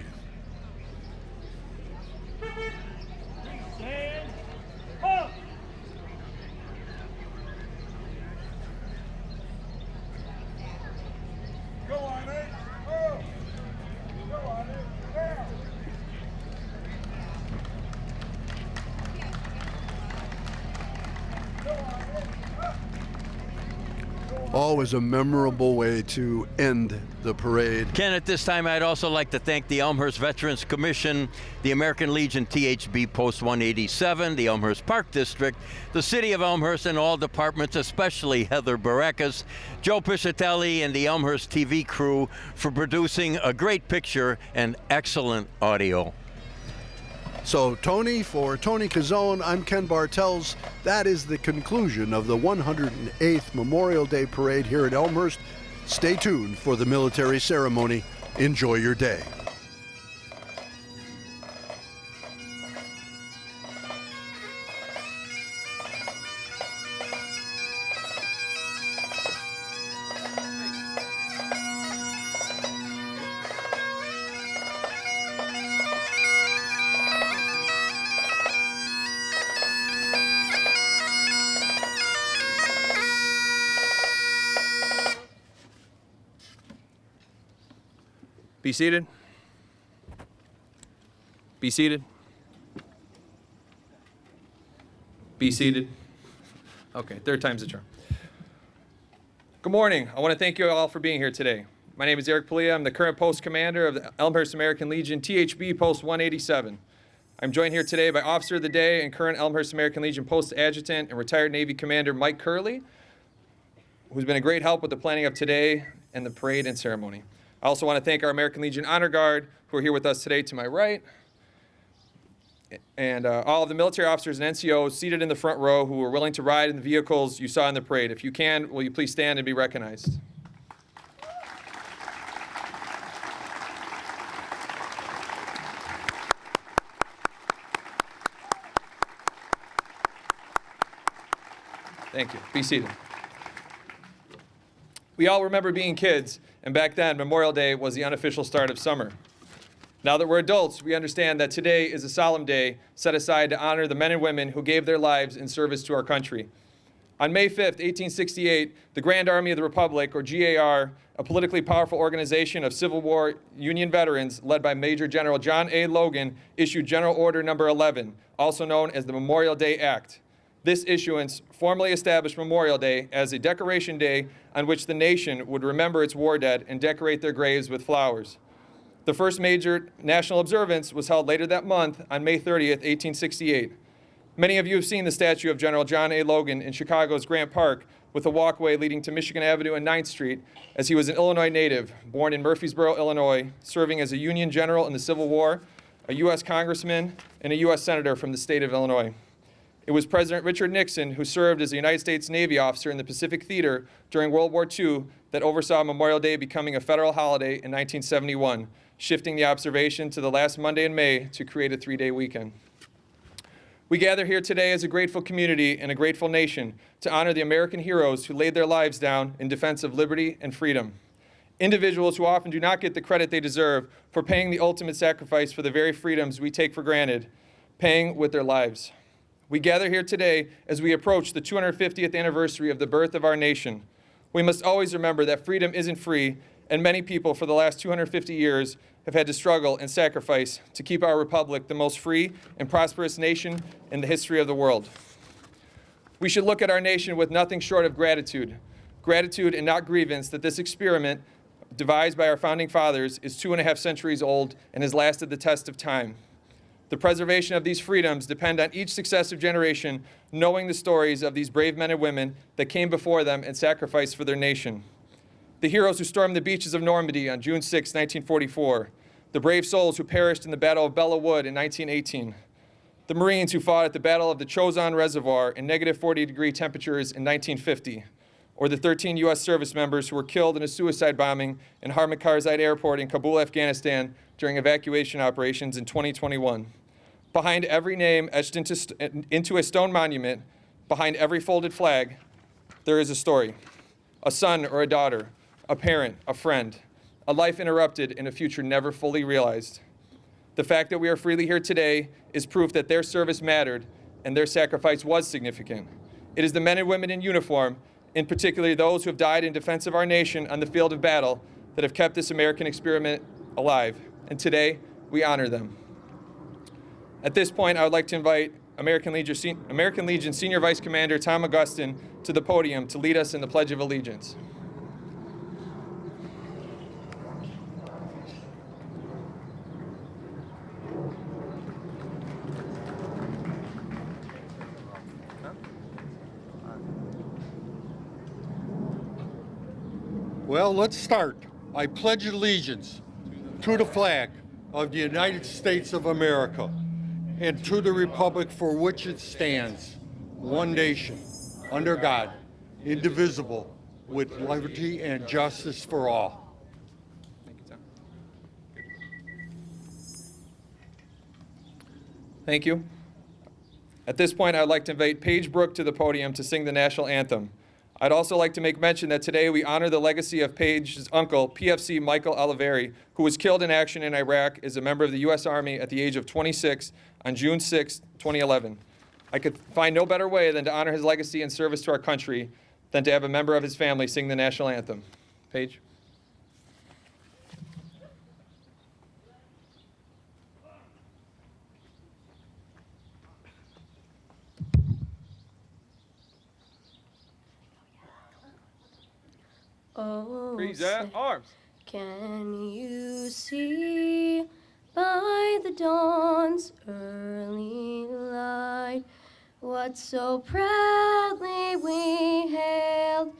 Always a memorable way to end the parade. Ken, at this time, I'd also like to thank the Elmhurst Veterans Commission, the American Legion THB Post 187, the Elmhurst Park District, the City of Elmhurst, and all departments, especially Heather Barakas, Joe Piscitelli, and the Elmhurst TV crew for producing a great picture and excellent audio. So Tony, for Tony Cazzone, I'm Ken Bartels. That is the conclusion of the 108th Memorial Day Parade here at Elmhurst. Stay tuned for the military ceremony. Enjoy your day. Be seated. Be seated. Be seated. Okay, third time's the charm. Good morning. I want to thank you all for being here today. My name is Eric Palia. I'm the current post commander of the Elmhurst American Legion THB Post 187. I'm joined here today by Officer of the Day and current Elmhurst American Legion Post Adjutant and retired Navy Commander Mike Curley, who's been a great help with the planning of today and the parade and ceremony. I also want to thank our American Legion Honor Guard, who are here with us today to my right, and all of the military officers and NCOs seated in the front row who were willing to ride in the vehicles you saw in the parade. If you can, will you please stand and be recognized? Thank you. Be seated. We all remember being kids, and back then, Memorial Day was the unofficial start of summer. Now that we're adults, we understand that today is a solemn day set aside to honor the men and women who gave their lives in service to our country. On May 5th, 1868, the Grand Army of the Republic, or GAR, a politically powerful organization of Civil War Union veterans led by Major General John A. Logan, issued General Order No. 11, also known as the Memorial Day Act. This issuance formally established Memorial Day as a decoration day on which the nation would remember its war dead and decorate their graves with flowers. The first major national observance was held later that month on May 30th, 1868. Many of you have seen the statue of General John A. Logan in Chicago's Grant Park with a walkway leading to Michigan Avenue and 9th Street, as he was an Illinois native, born in Murfreesboro, Illinois, serving as a Union general in the Civil War, a U.S. congressman, and a U.S. senator from the state of Illinois. It was President Richard Nixon, who served as a United States Navy officer in the Pacific Theater during World War II, that oversaw Memorial Day becoming a federal holiday in 1971, shifting the observation to the last Monday in May to create a 3-day weekend. We gather here today as a grateful community and a grateful nation to honor the American heroes who laid their lives down in defense of liberty and freedom. Individuals who often do not get the credit they deserve for paying the ultimate sacrifice for the very freedoms we take for granted, paying with their lives. We gather here today as we approach the 250th anniversary of the birth of our nation. We must always remember that freedom isn't free, and many people for the last 250 years have had to struggle and sacrifice to keep our republic the most free and prosperous nation in the history of the world. We should look at our nation with nothing short of gratitude and not grievance that this experiment devised by our founding fathers is 2.5 centuries old and has lasted the test of time. The preservation of these freedoms depend on each successive generation knowing the stories of these brave men and women that came before them and sacrificed for their nation. The heroes who stormed the beaches of Normandy on June 6, 1944, the brave souls who perished in the Battle of Belleau Wood in 1918, the Marines who fought at the Battle of the Chozan Reservoir in negative 40-degree temperatures in 1950, or the 13 U.S. service members who were killed in a suicide bombing in Hamid Karzai Airport in Kabul, Afghanistan during evacuation operations in 2021. Behind every name etched into a stone monument, behind every folded flag, there is a story. A son or a daughter, a parent, a friend, a life interrupted and a future never fully realized. The fact that we are freely here today is proof that their service mattered and their sacrifice was significant. It is the men and women in uniform, in particular those who have died in defense of our nation on the field of battle, that have kept this American experiment alive. And today, we honor them. At this point, I would like to invite American Legion Senior Vice Commander Tom Augustin to the podium to lead us in the Pledge of Allegiance. Well, let's start. I pledge allegiance to the flag of the United States of America and to the republic for which it stands, one nation, under God, indivisible, with liberty and justice for all. Thank you, Tom. Thank you. At this point, I'd like to invite Paige Brooke to the podium to sing the national anthem. I'd also like to make mention that today we honor the legacy of Paige's uncle, PFC Michael Oliveri, who was killed in action in Iraq as a member of the U.S. Army at the age of 26 on June 6, 2011. I could find no better way than to honor his legacy and service to our country than to have a member of his family sing the national anthem. Paige. Oh, Raise that arms. can you see by the dawn's early light what so proudly we hailed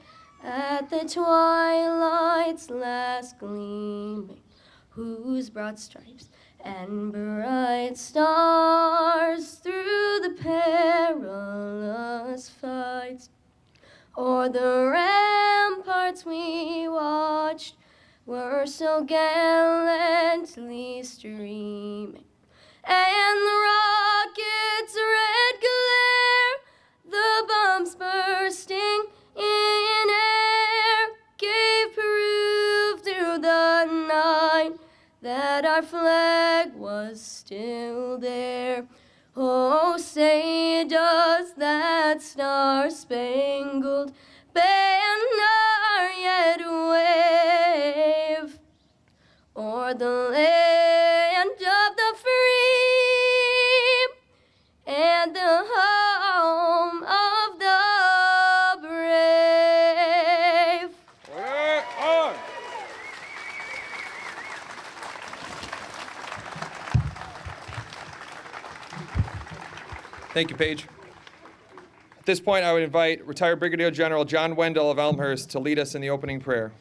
at the twilight's last gleaming, whose broad stripes and bright stars through the perilous fights o'er the ramparts we watched were so gallantly streaming, and the rocket's red glare, the bombs bursting in air, gave proof through the night that our flag was still there. Oh, say does that star-spangled banner yet wave o'er the land of the free and the home of the brave? Thank you, Paige. At this point, I would invite retired Brigadier General John Wendell of Elmhurst to lead us in the opening prayer.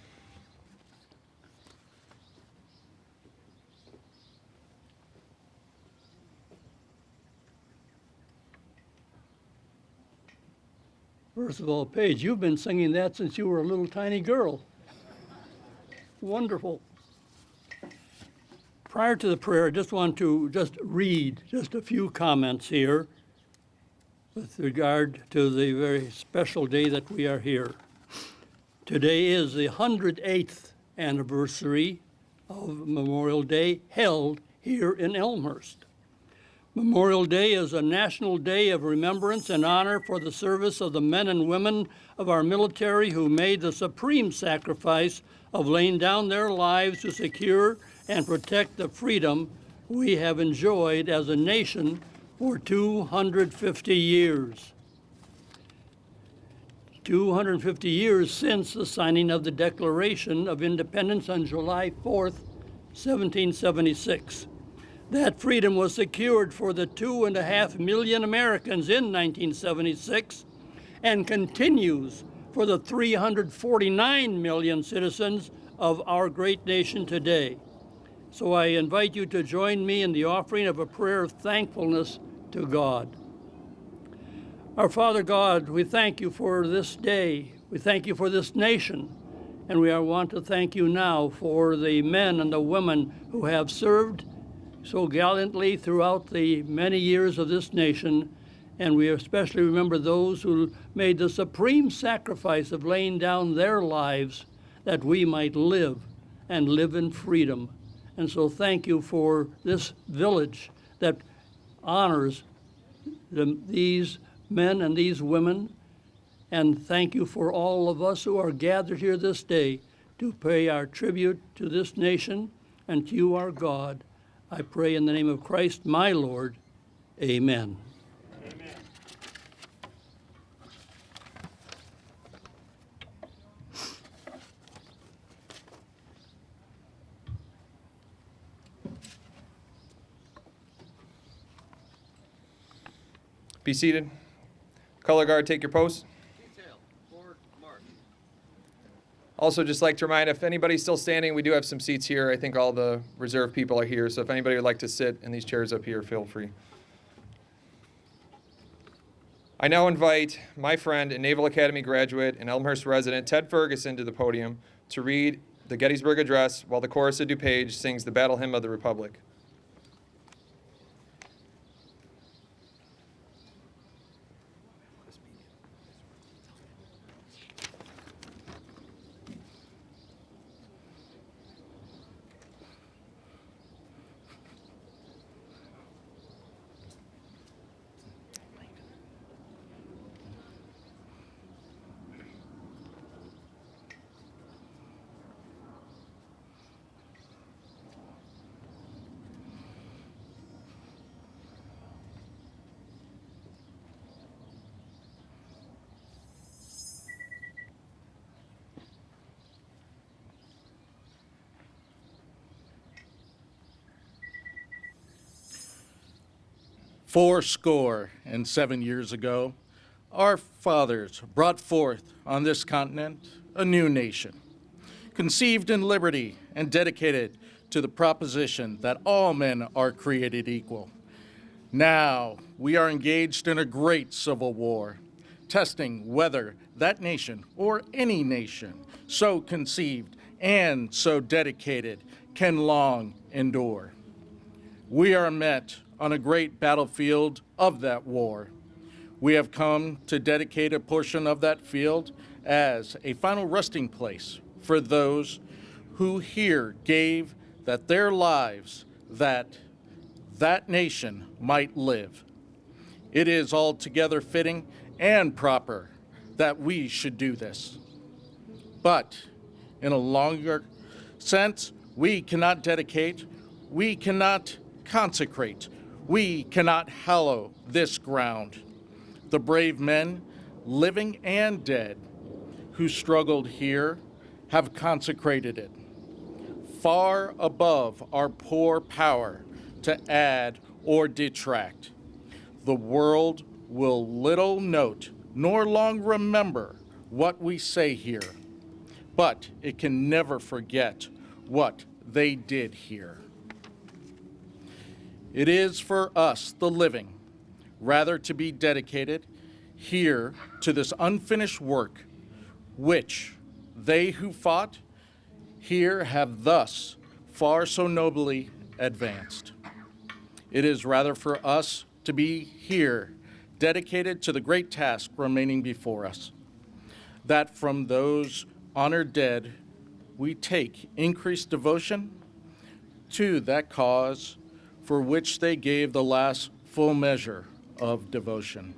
First of all, Paige, you've been singing that since you were a little tiny girl. Wonderful. Prior to the prayer, I just want to read just a few comments here with regard to the very special day that we are here. Today is the 108th anniversary of Memorial Day held here in Elmhurst. Memorial Day is a national day of remembrance and honor for the service of the men and women of our military who made the supreme sacrifice of laying down their lives to secure and protect the freedom we have enjoyed as a nation for 250 years. 250 years since the signing of the Declaration of Independence on July 4th, 1776. That freedom was secured for the 2.5 million Americans in 1976 and continues for the 349 million citizens of our great nation today. So I invite you to join me in the offering of a prayer of thankfulness to God. Our Father God, we thank you for this day. We thank you for this nation. And we want to thank you now for the men and the women who have served so gallantly throughout the many years of this nation. And we especially remember those who made the supreme sacrifice of laying down their lives that we might live and live in freedom. And so thank you for this village that honors these men and these women. And thank you for all of us who are gathered here this day to pay our tribute to this nation and to you, our God. I pray in the name of Christ, my Lord. Amen. Be seated. Color guard, take your post. Also, just like to remind, if anybody's still standing, we do have some seats here. I think all the reserve people are here, so if anybody would like to sit in these chairs up here, feel free. I now invite my friend and Naval Academy graduate and Elmhurst resident Ted Ferguson to the podium to read the Gettysburg Address while the chorus of DuPage sings the Battle Hymn of the Republic. Fourscore and 7 years ago, our fathers brought forth on this continent a new nation, conceived in liberty and dedicated to the proposition that all men are created equal. Now we are engaged in a great civil war, testing whether that nation or any nation so conceived and so dedicated can long endure. We are met on a great battlefield of that war. We have come to dedicate a portion of that field as a final resting place for those who here gave that their lives that nation might live. It is altogether fitting and proper that we should do this. But in a longer sense, we cannot dedicate, we cannot consecrate, we cannot hallow this ground. The brave men, living and dead, who struggled here have consecrated it, far above our poor power to add or detract. The world will little note nor long remember what we say here, but it can never forget what they did here. It is for us, the living, rather to be dedicated here to this unfinished work, which they who fought here have thus far so nobly advanced. It is rather for us to be here dedicated to the great task remaining before us, that from those honored dead we take increased devotion to that cause for which they gave the last full measure of devotion,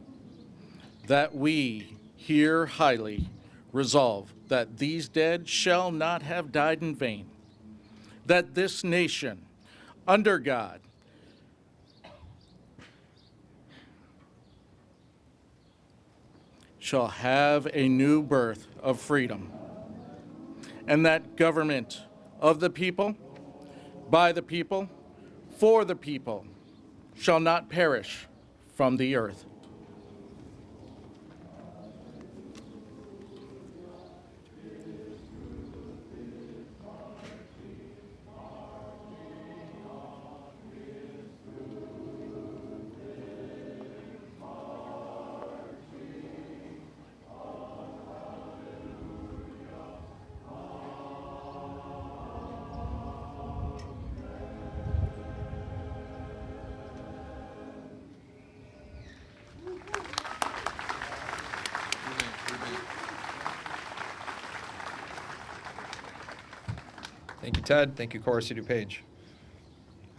that we here highly resolve that these dead shall not have died in vain, that this nation, under God, shall have a new birth of freedom, and that government of the people, by the people, for the people, shall not perish from the earth. Thank you, Ted. Thank you, Chorus of DuPage.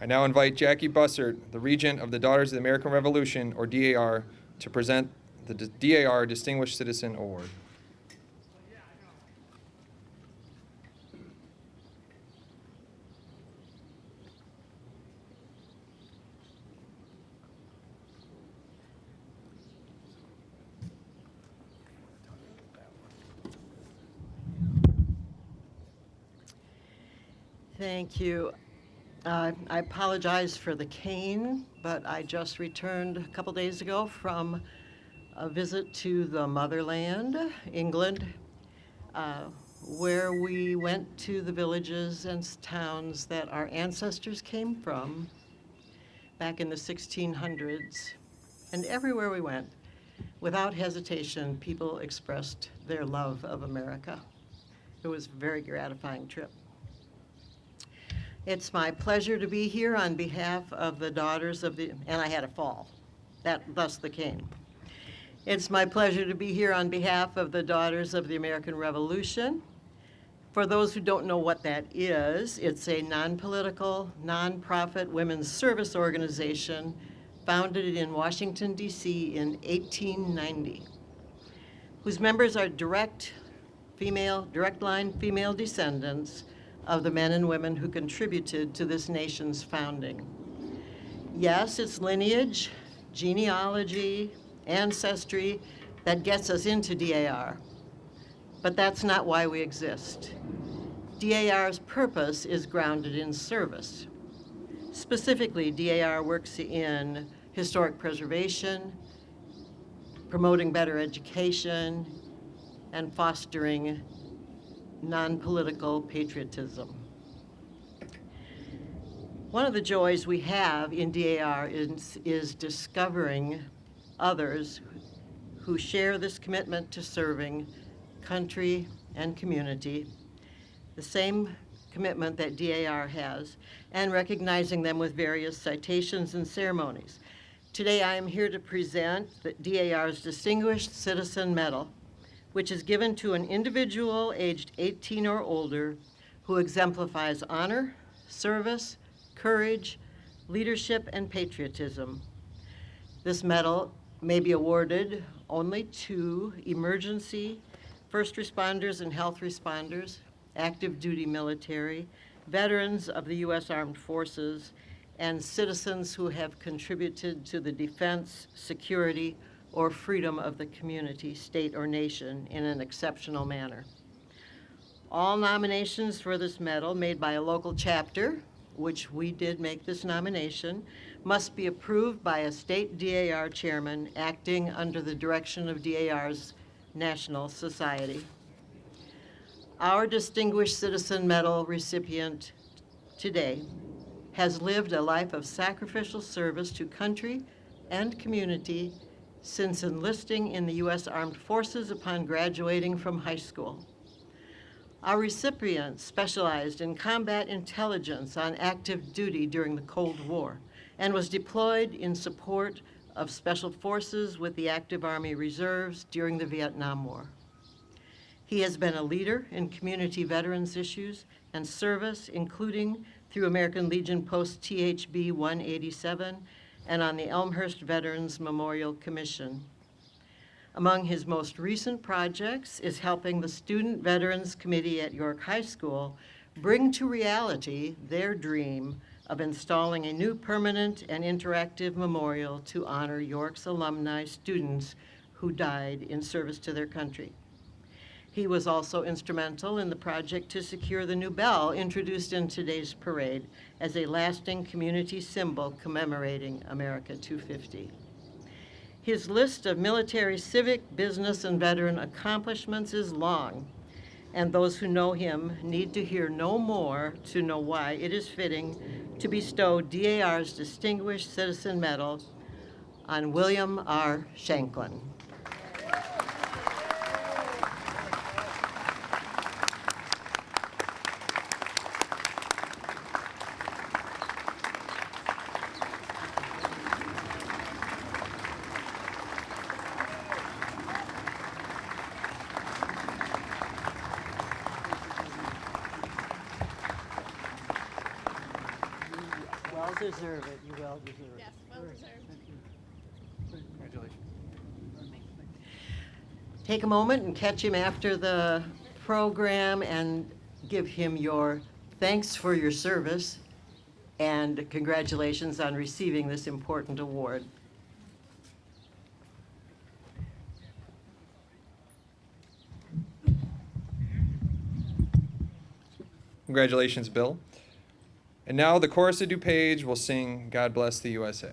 I now invite Jackie Bussert, the Regent of the Daughters of the American Revolution, or DAR, to present the DAR Distinguished Citizen Award. Thank you. I apologize for the cane, but I just returned a couple days ago from a visit to the motherland, England, where we went to the villages and towns that our ancestors came from back in the 1600s. And everywhere we went, without hesitation, people expressed their love of America. It was a very gratifying trip. It's my pleasure to be here on behalf of the daughters of the, and I had a fall, thus the cane. It's my pleasure to be here on behalf of the Daughters of the American Revolution. For those who don't know what that is, it's a non-political, non-profit women's service organization founded in Washington, D.C. in 1890, whose members are direct line female descendants of the men and women who contributed to this nation's founding. Yes, it's lineage, genealogy, ancestry that gets us into DAR, but that's not why we exist. DAR's purpose is grounded in service. Specifically, DAR works in historic preservation, promoting better education, and fostering non-political patriotism. One of the joys we have in DAR is discovering others who share this commitment to serving country and community, the same commitment that DAR has, and recognizing them with various citations and ceremonies. Today I am here to present the DAR's Distinguished Citizen Medal, which is given to an individual aged 18 or older who exemplifies honor, service, courage, leadership, and patriotism. This medal may be awarded only to emergency, first responders and health responders, active duty military, veterans of the U.S. Armed Forces, and citizens who have contributed to the defense, security, or freedom of the community, state, or nation in an exceptional manner. All nominations for this medal made by a local chapter, which we did make this nomination, must be approved by a state DAR chairman acting under the direction of DAR's National Society. Our Distinguished Citizen Medal recipient today has lived a life of sacrificial service to country and community since enlisting in the U.S. Armed Forces upon graduating from high school. Our recipient specialized in combat intelligence on active duty during the Cold War and was deployed in support of special forces with the active Army Reserves during the Vietnam War. He has been a leader in community veterans issues and service, including through American Legion Post THB 187 and on the Elmhurst Veterans Memorial Commission. Among his most recent projects is helping the Student Veterans Committee at York High School bring to reality their dream of installing a new permanent and interactive memorial to honor York's alumni students who died in service to their country. He was also instrumental in the project to secure the new bell introduced in today's parade as a lasting community symbol commemorating America 250. His list of military, civic, business, and veteran accomplishments is long, and those who know him need to hear no more to know why it is fitting to bestow DAR's Distinguished Citizen Medal on William R. Shanklin. Well deserved. You well deserved. Yes, well deserved. Congratulations. Take a moment and catch him after the program and give him your thanks for your service and congratulations on receiving this important award. Congratulations, Bill. And now the chorus of DuPage will sing God Bless the USA.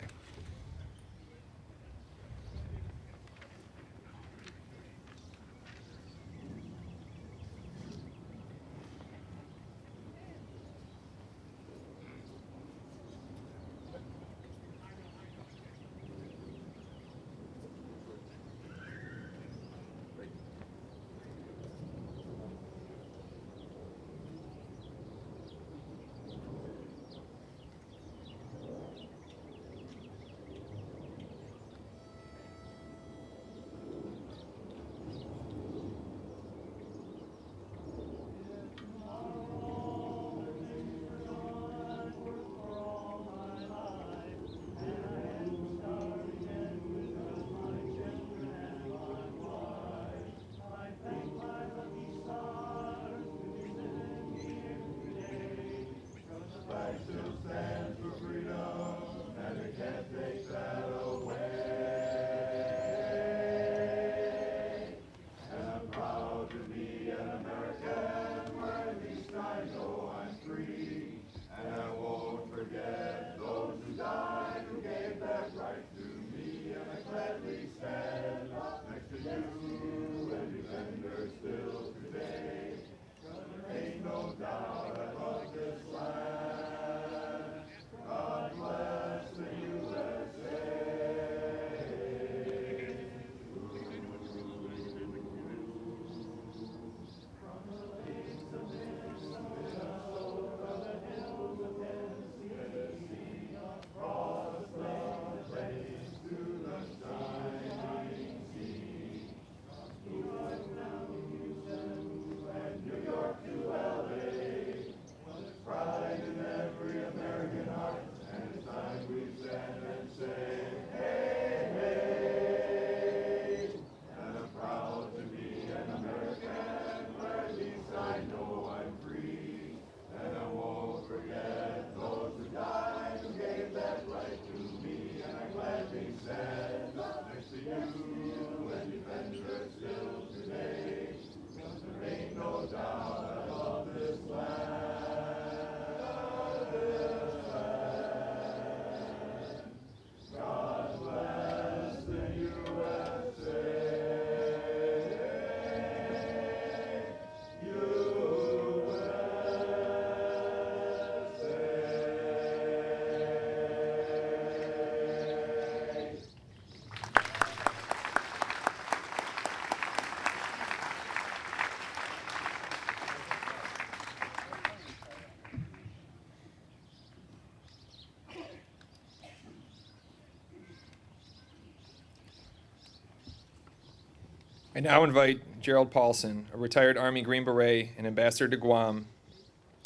I now invite Gerald Paulson, a retired Army Green Beret and ambassador to Guam,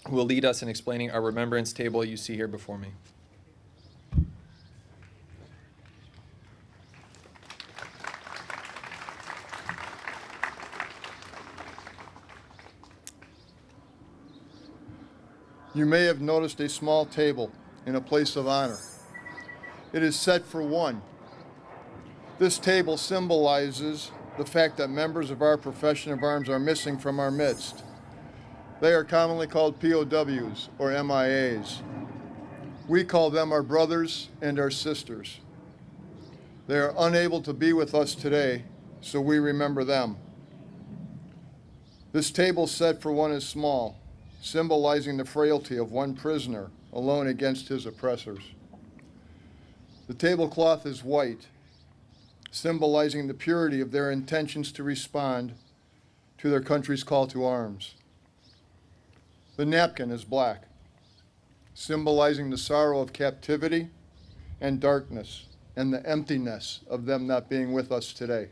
who will lead us in explaining our remembrance table you see here before me. You may have noticed a small table in a place of honor. It is set for one. This table symbolizes the fact that members of our profession of arms are missing from our midst. They are commonly called POWs or MIAs. We call them our brothers and our sisters. They are unable to be with us today, so we remember them. This table set for one is small, symbolizing the frailty of one prisoner alone against his oppressors. The tablecloth is white, symbolizing the purity of their intentions to respond to their country's call to arms. The napkin is black, symbolizing the sorrow of captivity and darkness and the emptiness of them not being with us today.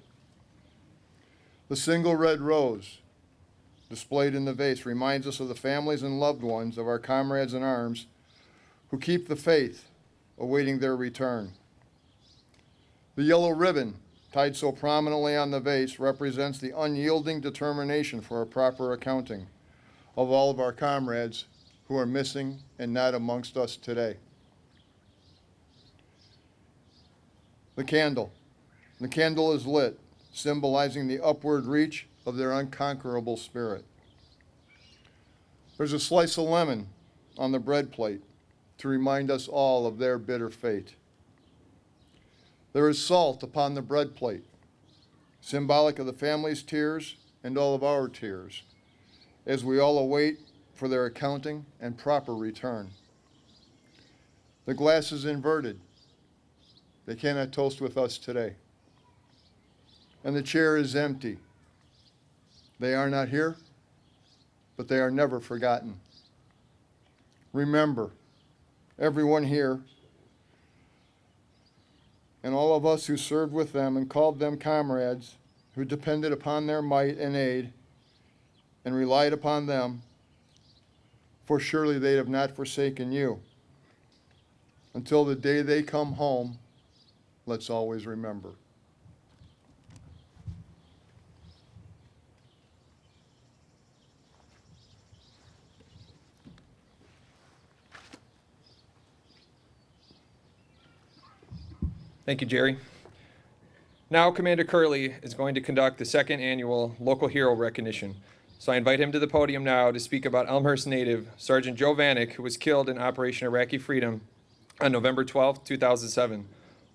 The single red rose displayed in the vase reminds us of the families and loved ones of our comrades in arms who keep the faith, awaiting their return. The yellow ribbon, tied so prominently on the vase, represents the unyielding determination for a proper accounting of all of our comrades who are missing and not amongst us today. The candle. The candle is lit, symbolizing the upward reach of their unconquerable spirit. There's a slice of lemon on the bread plate, to remind us all of their bitter fate. There is salt upon the bread plate, symbolic of the family's tears and all of our tears, as we all await for their accounting and proper return. The glass is inverted. They cannot toast with us today. And the chair is empty. They are not here, but they are never forgotten. Remember, everyone here, and all of us who served with them and called them comrades, who depended upon their might and aid and relied upon them, for surely they have not forsaken you. Until the day they come home, let's always remember. Thank you, Jerry. Now, Commander Curley is going to conduct the second annual Local Hero Recognition. So I invite him to the podium now to speak about Elmhurst native Sergeant Joe Vanek, who was killed in Operation Iraqi Freedom on November 12, 2007.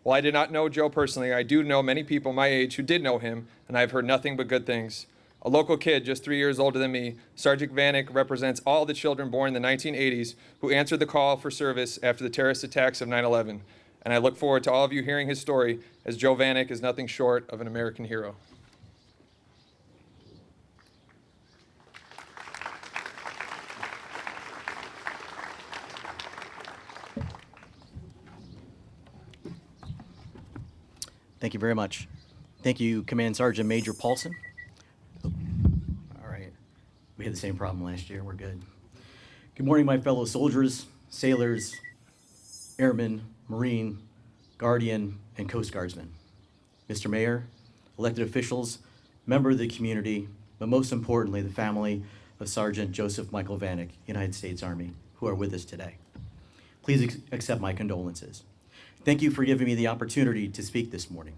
While I did not know Joe personally, I do know many people my age who did know him, and I've heard nothing but good things. A local kid just 3 years older than me, Sergeant Vanek represents all the children born in the 1980s who answered the call for service after the terrorist attacks of 9/11. And I look forward to all of you hearing his story, as Joe Vanek is nothing short of an American hero. Thank you very much. Thank you, Command Sergeant Major Paulson. All right, we had the same problem last year, we're good. Good morning, my fellow soldiers, sailors, airmen, Marine, Guardian, and Coast Guardsmen. Mr. Mayor, elected officials, member of the community, but most importantly, the family of Sergeant Joseph Michael Vanek, United States Army, who are with us today. Please accept my condolences. Thank you for giving me the opportunity to speak this morning.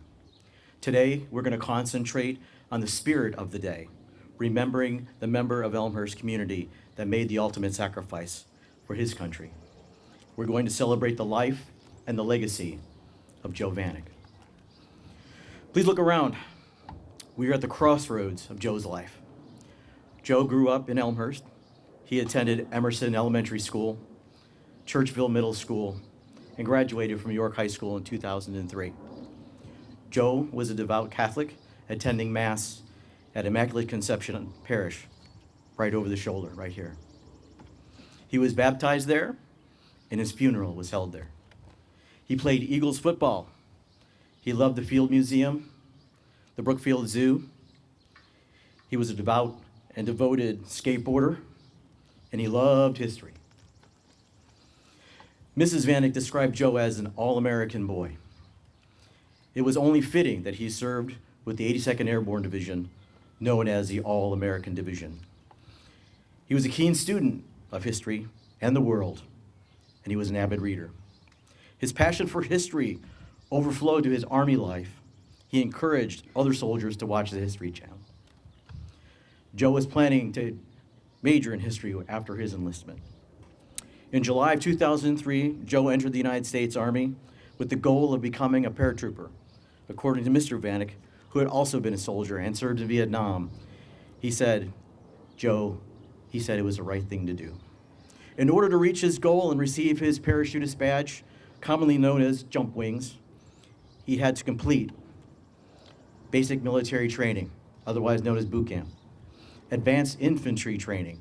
Today, we're going to concentrate on the spirit of the day, remembering the member of Elmhurst community that made the ultimate sacrifice for his country. We're going to celebrate the life and the legacy of Joe Vanek. Please look around. We are at the crossroads of Joe's life. Joe grew up in Elmhurst. He attended Emerson Elementary School, Churchville Middle School, and graduated from York High School in 2003. Joe was a devout Catholic, attending Mass at Immaculate Conception Parish, right over the shoulder, right here. He was baptized there, and his funeral was held there. He played Eagles football. He loved the Field Museum, the Brookfield Zoo. He was a devout and devoted skateboarder, and he loved history. Mrs. Vanek described Joe as an all-American boy. It was only fitting that he served with the 82nd Airborne Division, known as the All-American Division. He was a keen student of history and the world, and he was an avid reader. His passion for history overflowed to his Army life. He encouraged other soldiers to watch the History Channel. Joe was planning to major in history after his enlistment. In July of 2003, Joe entered the United States Army with the goal of becoming a paratrooper. According to Mr. Vanek, who had also been a soldier and served in Vietnam, he said it was the right thing to do. In order to reach his goal and receive his parachutist badge, commonly known as jump wings, he had to complete basic military training, otherwise known as boot camp, advanced infantry training,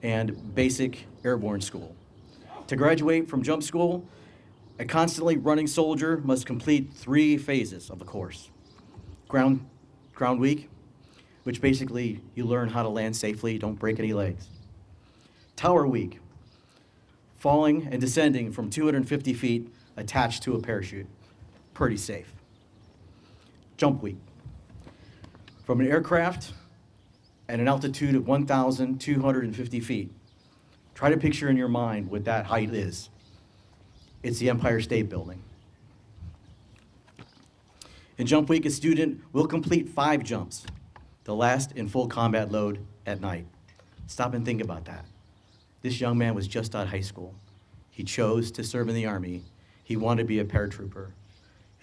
and basic airborne school. To graduate from jump school, a constantly running soldier must complete 3 phases of the course. Ground week, which basically you learn how to land safely, don't break any legs. Tower week, falling and descending from 250 feet attached to a parachute, pretty safe. Jump week, from an aircraft at an altitude of 1,250 feet. Try to picture in your mind what that height is. It's the Empire State Building. In jump week, a student will complete 5 jumps, the last in full combat load at night. Stop and think about that. This young man was just out of high school. He chose to serve in the Army. He wanted to be a paratrooper.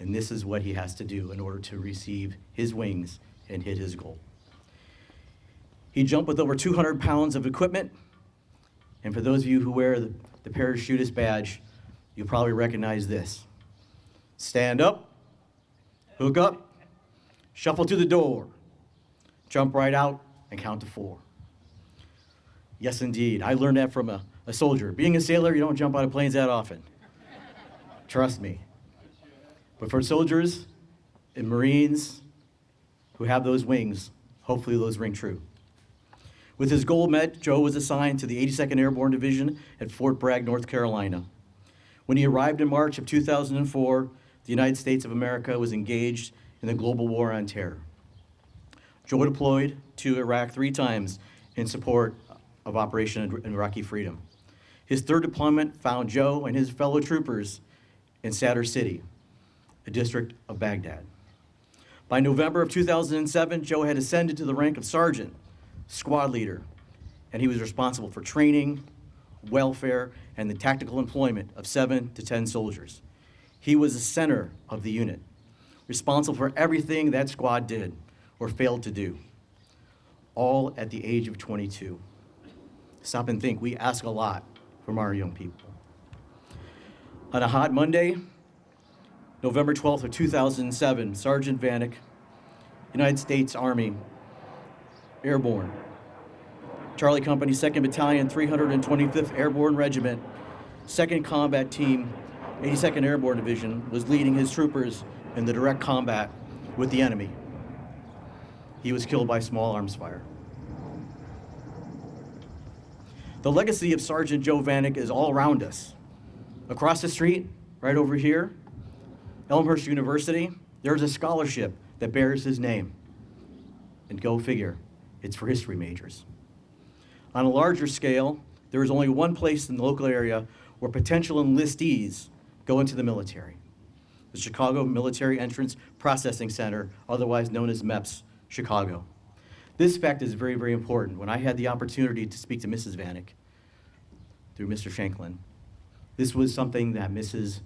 And this is what he has to do in order to receive his wings and hit his goal. He jumped with over 200 pounds of equipment. And for those of you who wear the parachutist badge, you'll probably recognize this. Stand up, hook up, shuffle to the door, jump right out, and count to 4. Yes, indeed. I learned that from a soldier. Being a sailor, you don't jump out of planes that often. Trust me. But for soldiers and Marines who have those wings, hopefully those ring true. With his goal met, Joe was assigned to the 82nd Airborne Division at Fort Bragg, North Carolina. When he arrived in March of 2004, the United States of America was engaged in the global war on terror. Joe deployed to Iraq 3 times in support of Operation Iraqi Freedom. His 3rd deployment found Joe and his fellow troopers in Sadr City, a district of Baghdad. By November of 2007, Joe had ascended to the rank of sergeant, squad leader, and he was responsible for training, welfare, and the tactical employment of 7 to 10 soldiers. He was the center of the unit, responsible for everything that squad did or failed to do, all at the age of 22. Stop and think, we ask a lot from our young people. On a hot Monday, November 12th of 2007, Sergeant Vanek, United States Army, Airborne, Charlie Company, 2nd Battalion, 325th Airborne Regiment, 2nd Combat Team, 82nd Airborne Division, was leading his troopers in the direct combat with the enemy. He was killed by small arms fire. The legacy of Sergeant Joe Vanek is all around us. Across the street, right over here, Elmhurst University, there's a scholarship that bears his name. And go figure, it's for history majors. On a larger scale, there is only one place in the local area where potential enlistees go into the military, the Chicago Military Entrance Processing Center, otherwise known as MEPS Chicago. This fact is very, very important. When I had the opportunity to speak to Mrs. Vanek through Mr. Shanklin, this was something that Mrs.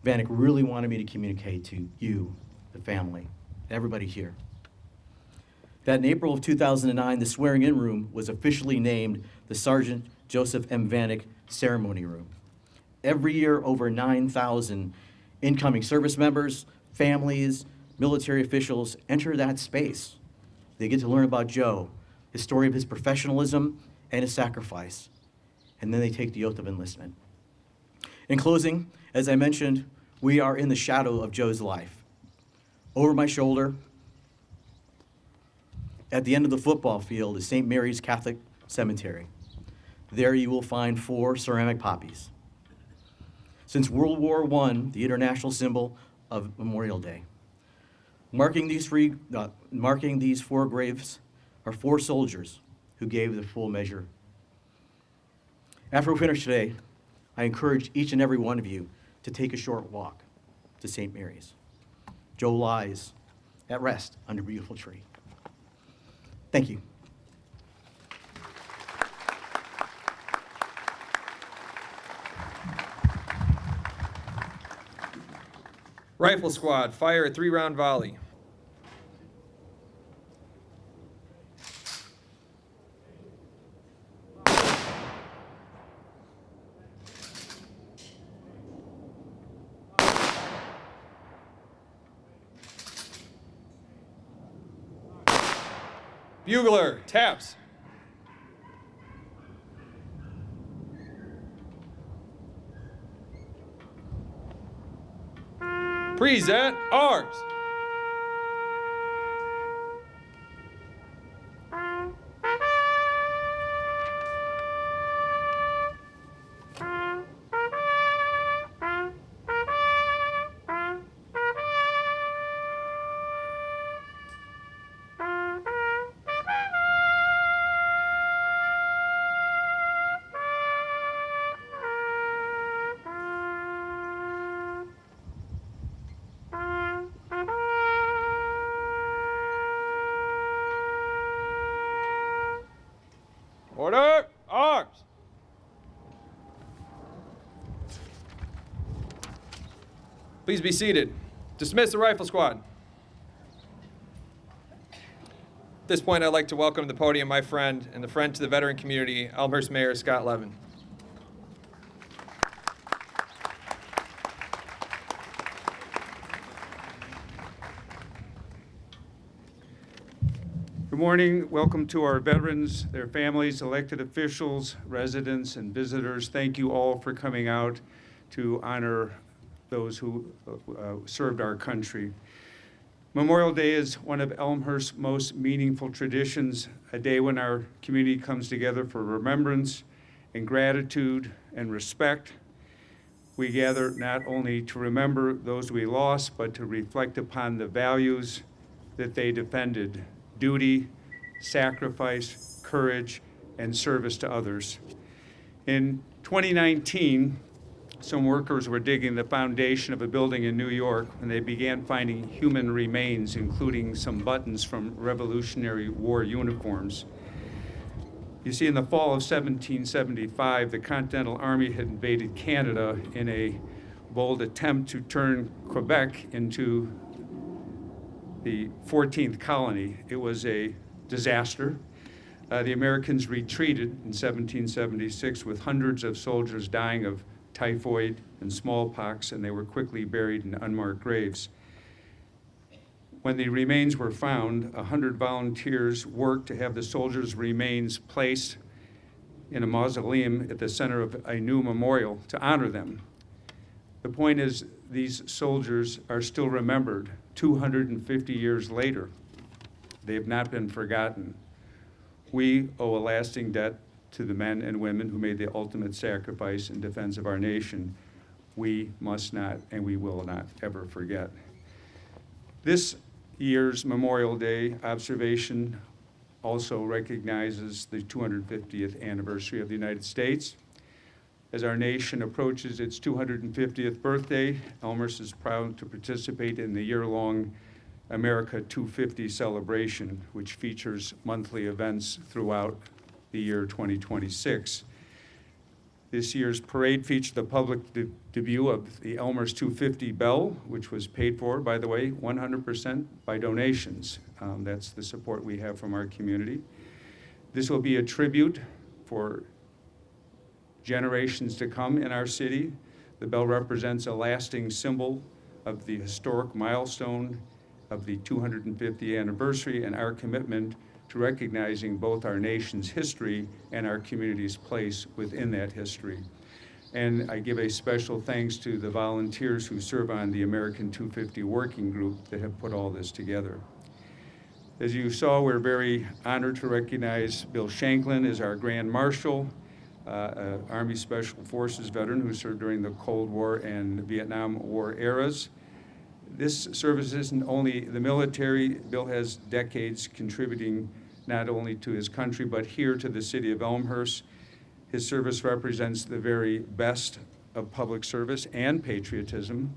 Vanek really wanted me to communicate to you, the family, everybody here. That in April of 2009, the swearing-in room was officially named the Sergeant Joseph M. Vanek Ceremony Room. Every year, over 9,000 incoming service members, families, military officials enter that space. They get to learn about Joe, his story of his professionalism and his sacrifice, and then they take the oath of enlistment. In closing, as I mentioned, we are in the shadow of Joe's life. Over my shoulder, at the end of the football field is St. Mary's Catholic Cemetery. There you will find 4 ceramic poppies. Since World War I, the international symbol of Memorial Day. Marking these 4 graves are 4 soldiers who gave the full measure. After we finish today, I encourage each and every one of you to take a short walk to St. Mary's. Joe lies at rest under a beautiful tree. Thank you. Rifle squad, fire a 3-round volley. Bugler, taps. Present arms. Order, arms. Please be seated. Dismiss the rifle squad. At this point, I'd like to welcome to the podium my friend and the friend to the veteran community, Elmhurst Mayor Scott Levin. Good morning. Welcome to our veterans, their families, elected officials, residents, and visitors. Thank you all for coming out to honor those who served our country. Memorial Day is one of Elmhurst's most meaningful traditions, a day when our community comes together for remembrance and gratitude and respect. We gather not only to remember those we lost, but to reflect upon the values that they defended: duty, sacrifice, courage, and service to others. In 2019, some workers were digging the foundation of a building in New York when they began finding human remains, including some buttons from Revolutionary War uniforms. You see, in the fall of 1775, the Continental Army had invaded Canada in a bold attempt to turn Quebec into the 14th colony. It was a disaster. The Americans retreated in 1776 with hundreds of soldiers dying of typhoid and smallpox, and they were quickly buried in unmarked graves. When the remains were found, 100 volunteers worked to have the soldiers' remains placed in a mausoleum at the center of a new memorial to honor them. The point is, these soldiers are still remembered 250 years later. They have not been forgotten. We owe a lasting debt to the men and women who made the ultimate sacrifice in defense of our nation. We must not and we will not ever forget. This year's Memorial Day observation also recognizes the 250th anniversary of the United States. As our nation approaches its 250th birthday, Elmhurst is proud to participate in the year-long America 250 celebration, which features monthly events throughout the year 2026. This year's parade featured the public debut of the Elmhurst 250 bell, which was paid for, by the way, 100% by donations. That's the support we have from our community. This will be a tribute for generations to come in our city. The bell represents a lasting symbol of the historic milestone of the 250th anniversary and our commitment to recognizing both our nation's history and our community's place within that history. And I give a special thanks to the volunteers who serve on the American 250 Working Group that have put all this together. As you saw, we're very honored to recognize Bill Shanklin as our Grand Marshal, Army Special Forces veteran who served during the Cold War and Vietnam War eras. This service isn't only the military. Bill has decades contributing not only to his country, but here to the city of Elmhurst. His service represents the very best of public service and patriotism,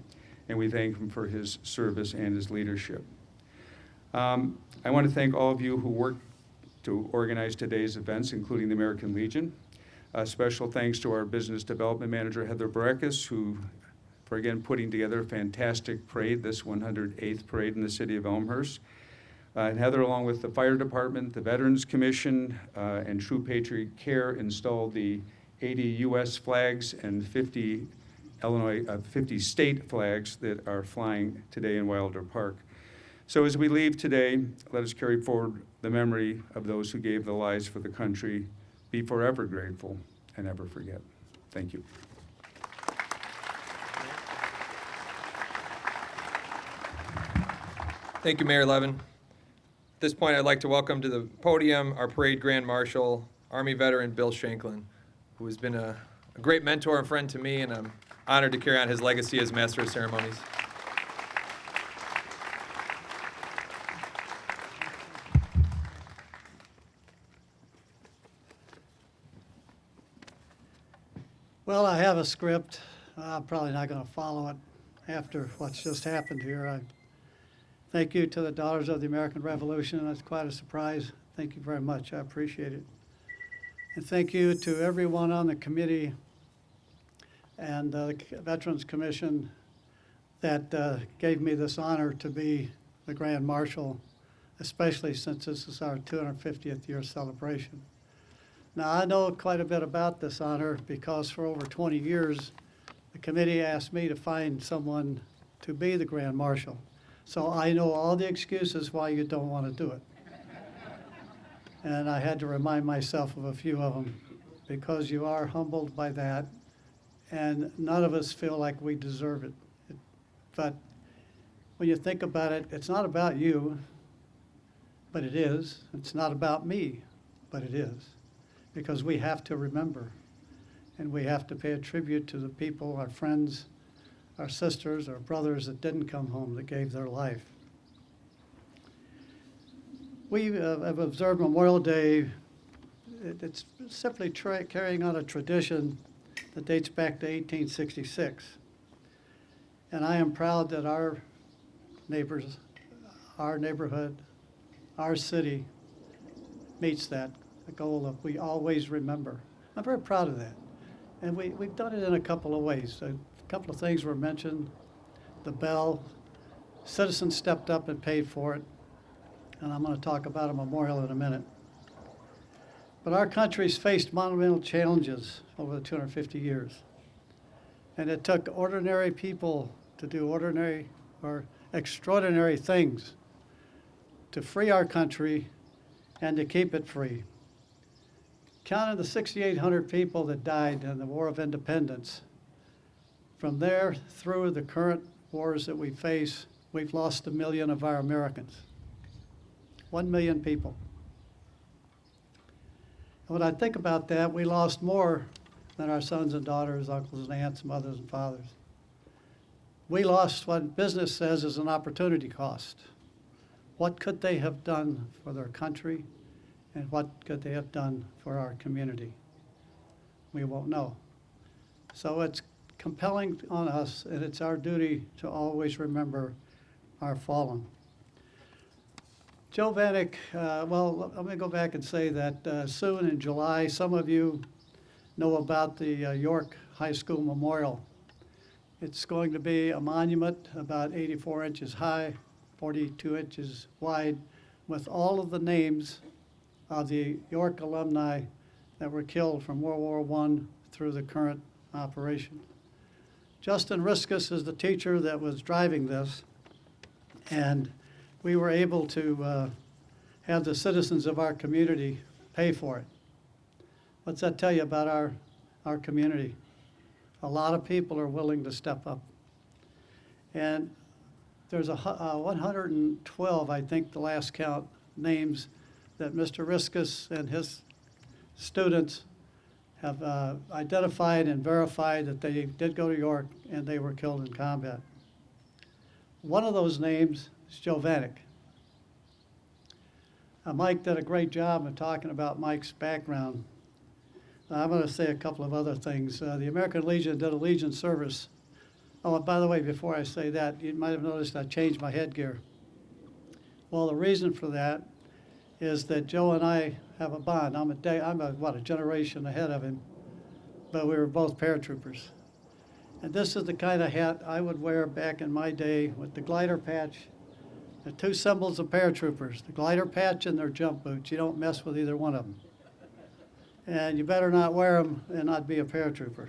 and we thank him for his service and his leadership. I want to thank all of you who worked to organize today's events, including the American Legion. Special thanks to our business development manager, Heather Barakas, who for again putting together a fantastic parade, this 108th parade in the city of Elmhurst. And Heather, along with the fire department, the Veterans Commission, and True Patriot Care, installed the 80 U.S. flags and 50 state flags that are flying today in Wilder Park. So as we leave today, let us carry forward the memory of those who gave their lives for the country, be forever grateful, and never forget. Thank you. Thank you, Mayor Levin. At this point, I'd like to welcome to the podium our Parade Grand Marshal, Army veteran Bill Shanklin, who has been a great mentor and friend to me, and I'm honored to carry on his legacy as Master of Ceremonies. Well, I have a script. I'm probably not going to follow it after what's just happened here. I thank you to the Daughters of the American Revolution. That's quite a surprise. Thank you very much. I appreciate it. And thank you to everyone on the committee and the Veterans Commission that gave me this honor to be the Grand Marshal, especially since this is our 250th year celebration. Now, I know quite a bit about this honor because for over 20 years, the committee asked me to find someone to be the Grand Marshal. So I know all the excuses why you don't want to do it. And I had to remind myself of a few of them because you are humbled by that, and none of us feel like we deserve it. But when you think about it, it's not about you, but it is. It's not about me, but it is. Because we have to remember, and we have to pay a tribute to the people, our friends, our sisters, our brothers that didn't come home, that gave their life. We have observed Memorial Day. It's simply carrying on a tradition that dates back to 1866. And I am proud that our neighbors, our neighborhood, our city meets that, the goal of we always remember. I'm very proud of that. And we've done it in a couple of ways. A couple of things were mentioned. The bell, citizens stepped up and paid for it. And I'm going to talk about a memorial in a minute. But our country's faced monumental challenges over the 250 years. And it took ordinary people to do ordinary or extraordinary things to free our country and to keep it free. Counting the 6,800 people that died in the War of Independence, from there through the current wars that we face, we've lost 1 million of our Americans. 1 million people. And when I think about that, we lost more than our sons and daughters, uncles and aunts, mothers and fathers. We lost what business says is an opportunity cost. What could they have done for their country, and what could they have done for our community? We won't know. So it's compelling on us, and it's our duty to always remember our fallen. Joe Vanek, well, let me go back and say that soon in July, some of you know about the York High School Memorial. It's going to be a monument about 84 inches high, 42 inches wide, with all of the names of the York alumni that were killed from World War I through the current operation. Justin Riskus is the teacher that was driving this, and we were able to have the citizens of our community pay for it. What's that tell you about our community? A lot of people are willing to step up. And there's 112, I think, the last count, names that Mr. Riskus and his students have identified and verified that they did go to York and they were killed in combat. One of those names is Joe Vanek. Mike did a great job of talking about Mike's background. I'm going to say a couple of other things. The American Legion did a Legion service. Oh, and by the way, before I say that, you might have noticed I changed my headgear. Well, the reason for that is that Joe and I have a bond. I'm a generation ahead of him, but we were both paratroopers. And this is the kind of hat I would wear back in my day with the glider patch, the two symbols of paratroopers, the glider patch and their jump boots. You don't mess with either one of them. And you better not wear them and not be a paratrooper.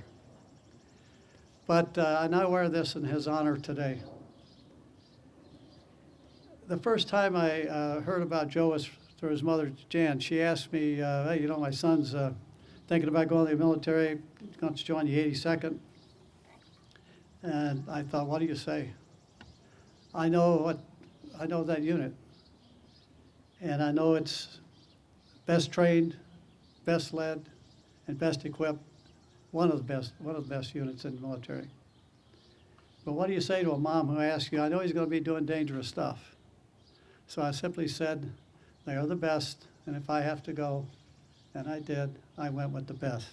But I now wear this in his honor today. The first time I heard about Joe was through his mother, Jan. She asked me, hey, you know, my son's thinking about going to the military, he's going to join the 82nd. And I thought, what do you say? I know that unit. And I know it's best trained, best led, and best equipped, one of the best units in the military. But what do you say to a mom who asks you, I know he's going to be doing dangerous stuff. So I simply said, they are the best, and if I have to go, and I did, I went with the best.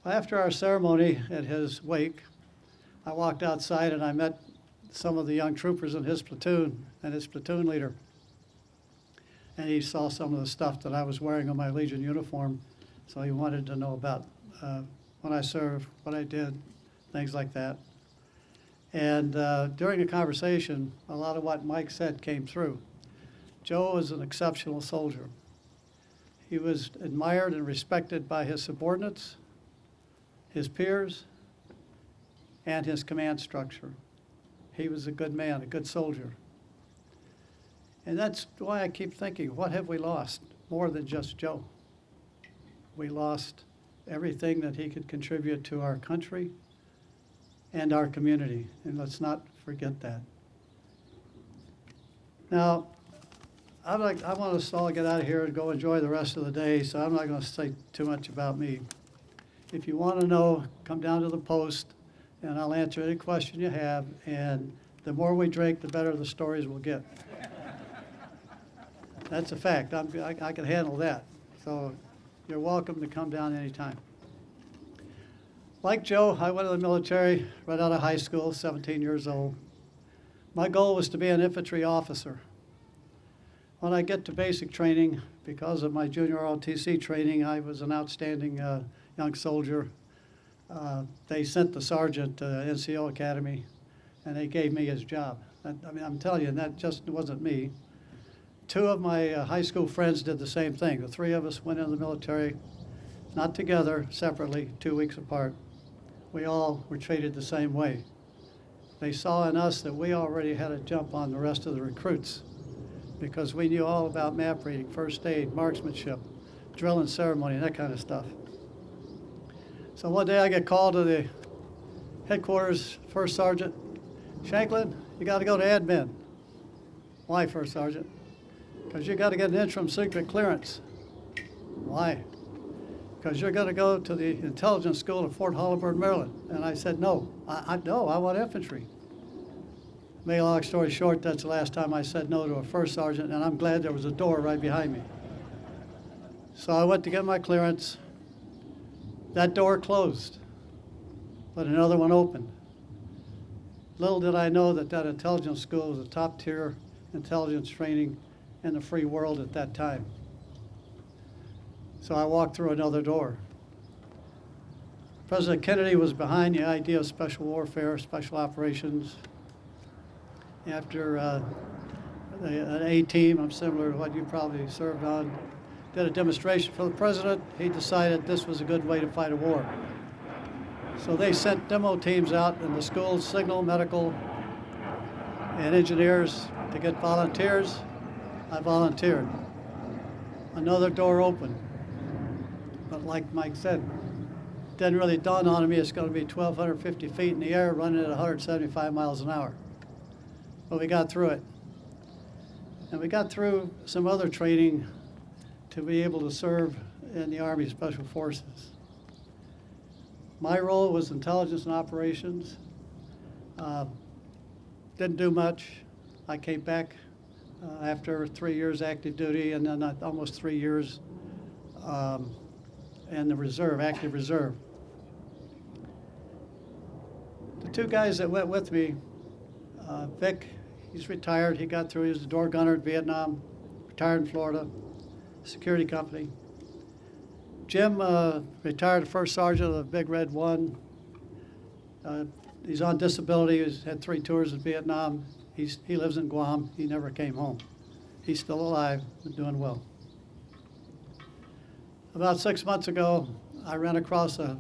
After our ceremony at his wake, I walked outside and I met some of the young troopers in his platoon and his platoon leader. And he saw some of the stuff that I was wearing on my Legion uniform, so he wanted to know about when I served, what I did, things like that. And during the conversation, a lot of what Mike said came through. Joe was an exceptional soldier. He was admired and respected by his subordinates, his peers, and his command structure. He was a good man, a good soldier. And that's why I keep thinking, what have we lost? More than just Joe. We lost everything that he could contribute to our country and our community, and let's not forget that. Now, I want us all to get out of here and go enjoy the rest of the day, so I'm not going to say too much about me. If you want to know, come down to the post, and I'll answer any question you have, and the more we drink, the better the stories will get. That's a fact. I can handle that. So you're welcome to come down anytime. Like Joe, I went to the military right out of high school, 17 years old. My goal was to be an infantry officer. When I get to basic training, because of my junior ROTC training, I was an outstanding young soldier. They sent the sergeant to NCO Academy, and they gave me his job. I'm telling you, that just wasn't me. Two of my high school friends did the same thing. The three of us went into the military, not together, separately, 2 weeks apart. We all were treated the same way. They saw in us that we already had a jump on the rest of the recruits because we knew all about map reading, first aid, marksmanship, drill and ceremony, and that kind of stuff. So one day I get called to the headquarters, First Sergeant. Shanklin, you got to go to admin. Why, First Sergeant? Because you got to get an interim secret clearance. Why? Because you're going to go to the intelligence school at Fort Holabird, Maryland. And I said, no, I want infantry. Make a long story short, that's the last time I said no to a first sergeant, and I'm glad there was a door right behind me. So I went to get my clearance. That door closed, but another one opened. Little did I know that that intelligence school was a top-tier intelligence training in the free world at that time. So I walked through another door. President Kennedy was behind the idea of special warfare, special operations. After an A team, I'm similar to what you probably served on, did a demonstration for the president, he decided this was a good way to fight a war. So they sent demo teams out in the schools, signal, medical, and engineers to get volunteers. I volunteered. Another door opened. But like Mike said, it didn't really dawn on me it's going to be 1,250 feet in the air running at 175 miles an hour. But we got through it. And we got through some other training to be able to serve in the Army Special Forces. My role was intelligence and operations. Didn't do much. I came back after 3 years active duty and then almost 3 years in the reserve, active reserve. The two guys that went with me, Vic, he's retired. He got through. He was a door gunner in Vietnam, retired in Florida, security company. Jim retired first sergeant of the Big Red 1. He's on disability. He's had 3 tours in Vietnam. He lives in Guam. He never came home. He's still alive and doing well. About 6 months ago, I ran across a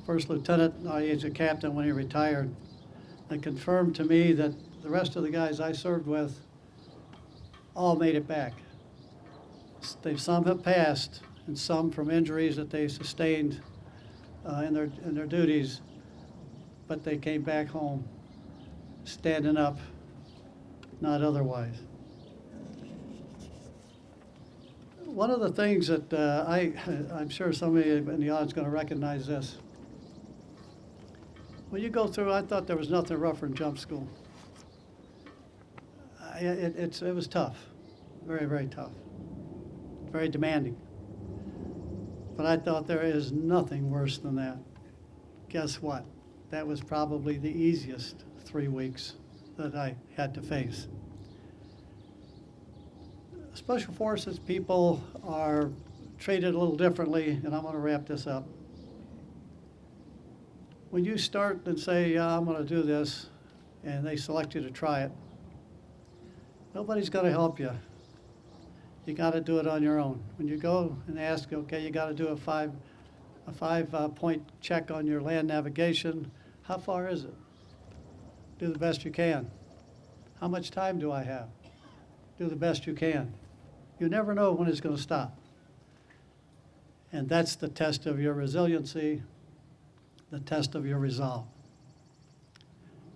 first lieutenant, he's a captain when he retired, and confirmed to me that the rest of the guys I served with all made it back. Some have passed, and some from injuries that they sustained in their duties, but they came back home standing up, not otherwise. One of the things that I'm sure somebody in the audience is going to recognize this. When you go through, I thought there was nothing rougher than jump school. It was tough, very, very tough, very demanding. But I thought there is nothing worse than that. Guess what? That was probably the easiest 3 weeks that I had to face. Special Forces people are treated a little differently, and I'm going to wrap this up. When you start and say, yeah, I'm going to do this, and they select you to try it, nobody's going to help you. You got to do it on your own. When you go and ask, okay, you got to do a five-point check on your land navigation. How far is it? Do the best you can. How much time do I have? Do the best you can. You never know when it's going to stop. And that's the test of your resiliency, the test of your resolve.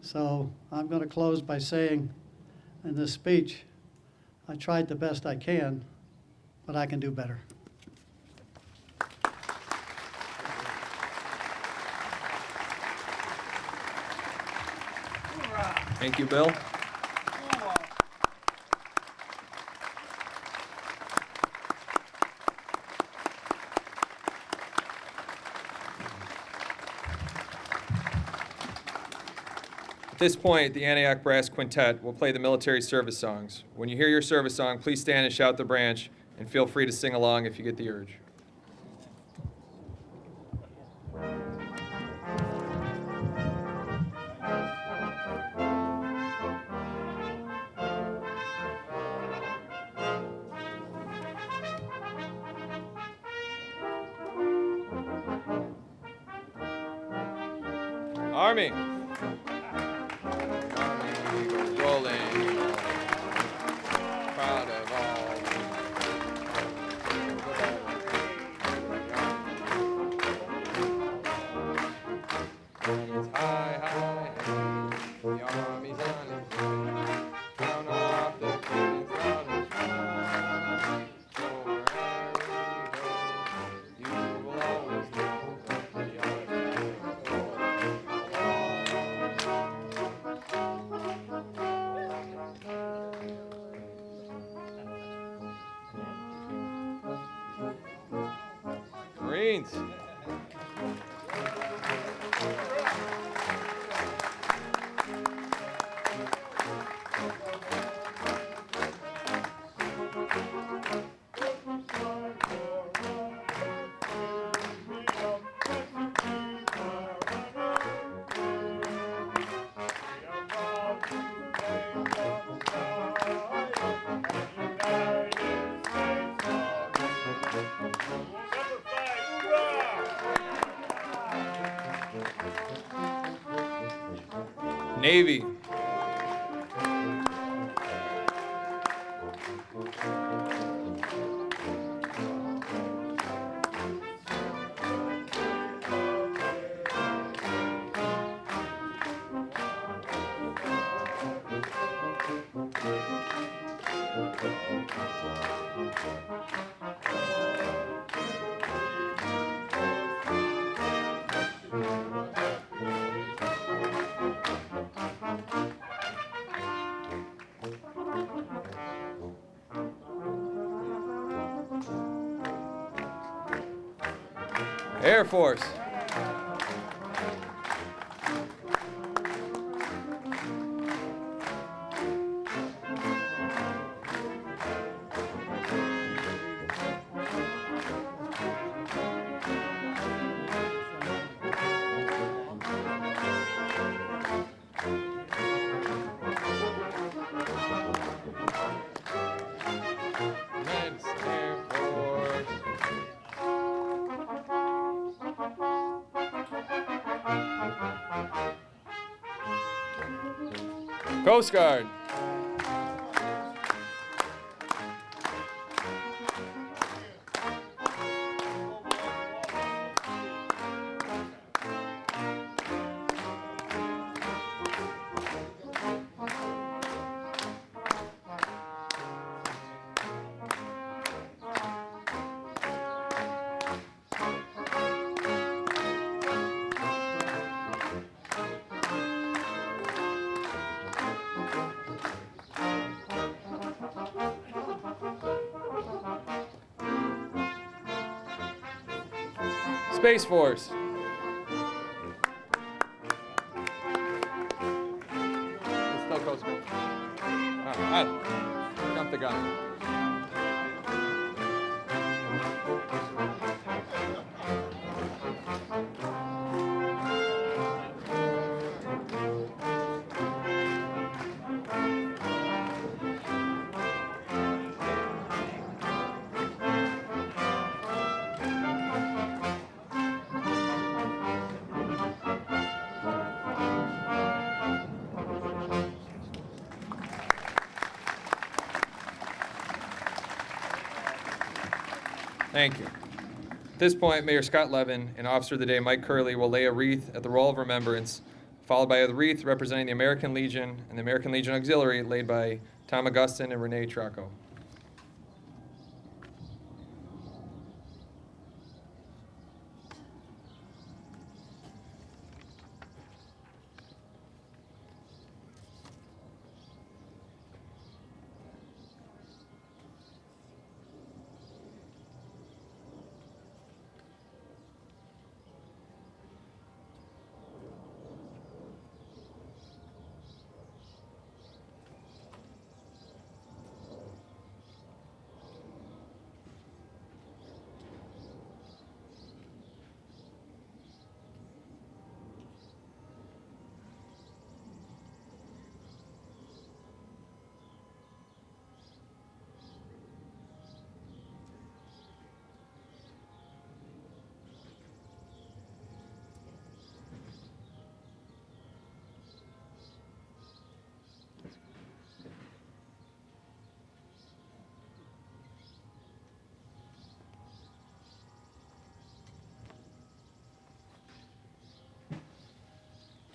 So I'm going to close by saying in this speech, I tried the best I can, but I can do better. Thank you, Bill. At this point, the Antioch Brass Quintet will play the military service songs. When you hear your service song, please stand and shout the branch, and feel free to sing along if you get the urge. Army. Rolling, proud of all. It's high, high, the army's on its way. Count off the king's daughters. So wherever you go, you will always know the Marines. Navy. Air Force. United States Air Force. Coast Guard. Space Force. It's still Coast Guard. Jump the gun. Thank you. At this point, Mayor Scott Levin and Officer of the Day Mike Curley will lay a wreath at the Roll of Remembrance, followed by a wreath representing the American Legion and the American Legion Auxiliary laid by Tom Augustin and Renee Tracco.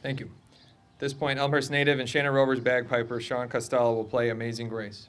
Thank you. At this point, Elmhurst native and Shannon Rovers bagpiper Sean Costello will play Amazing Grace.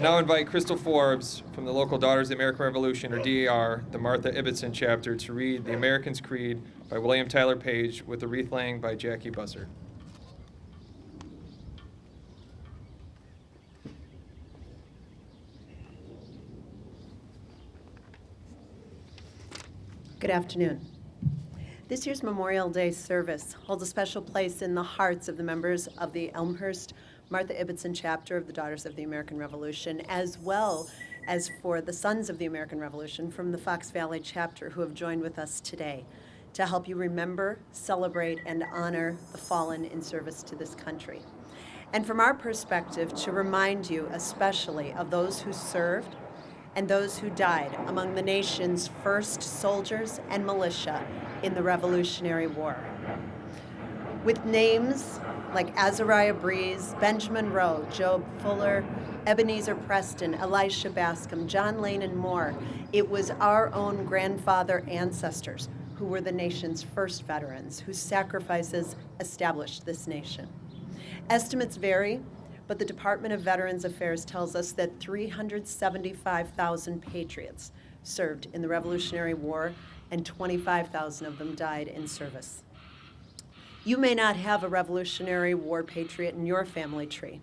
Now invite Crystal Forbes from the local Daughters of the American Revolution, or DAR, the Martha Ibbotson chapter, to read The American's Creed by William Tyler Page with the wreath laying by Jackie Bussard. Good afternoon. This year's Memorial Day service holds a special place in the hearts of the members of the Elmhurst Martha Ibbotson chapter of the Daughters of the American Revolution, as well as for the Sons of the American Revolution from the Fox Valley chapter who have joined with us today to help you remember, celebrate, and honor the fallen in service to this country. And from our perspective, to remind you especially of those who served and those who died among the nation's first soldiers and militia in the Revolutionary War. With names like Azariah Breeze, Benjamin Rowe, Job Fuller, Ebenezer Preston, Elisha Bascom, John Lane, and more, it was our own grandfather ancestors who were the nation's first veterans, whose sacrifices established this nation. Estimates vary, but the Department of Veterans Affairs tells us that 375,000 patriots served in the Revolutionary War, and 25,000 of them died in service. You may not have a Revolutionary War patriot in your family tree,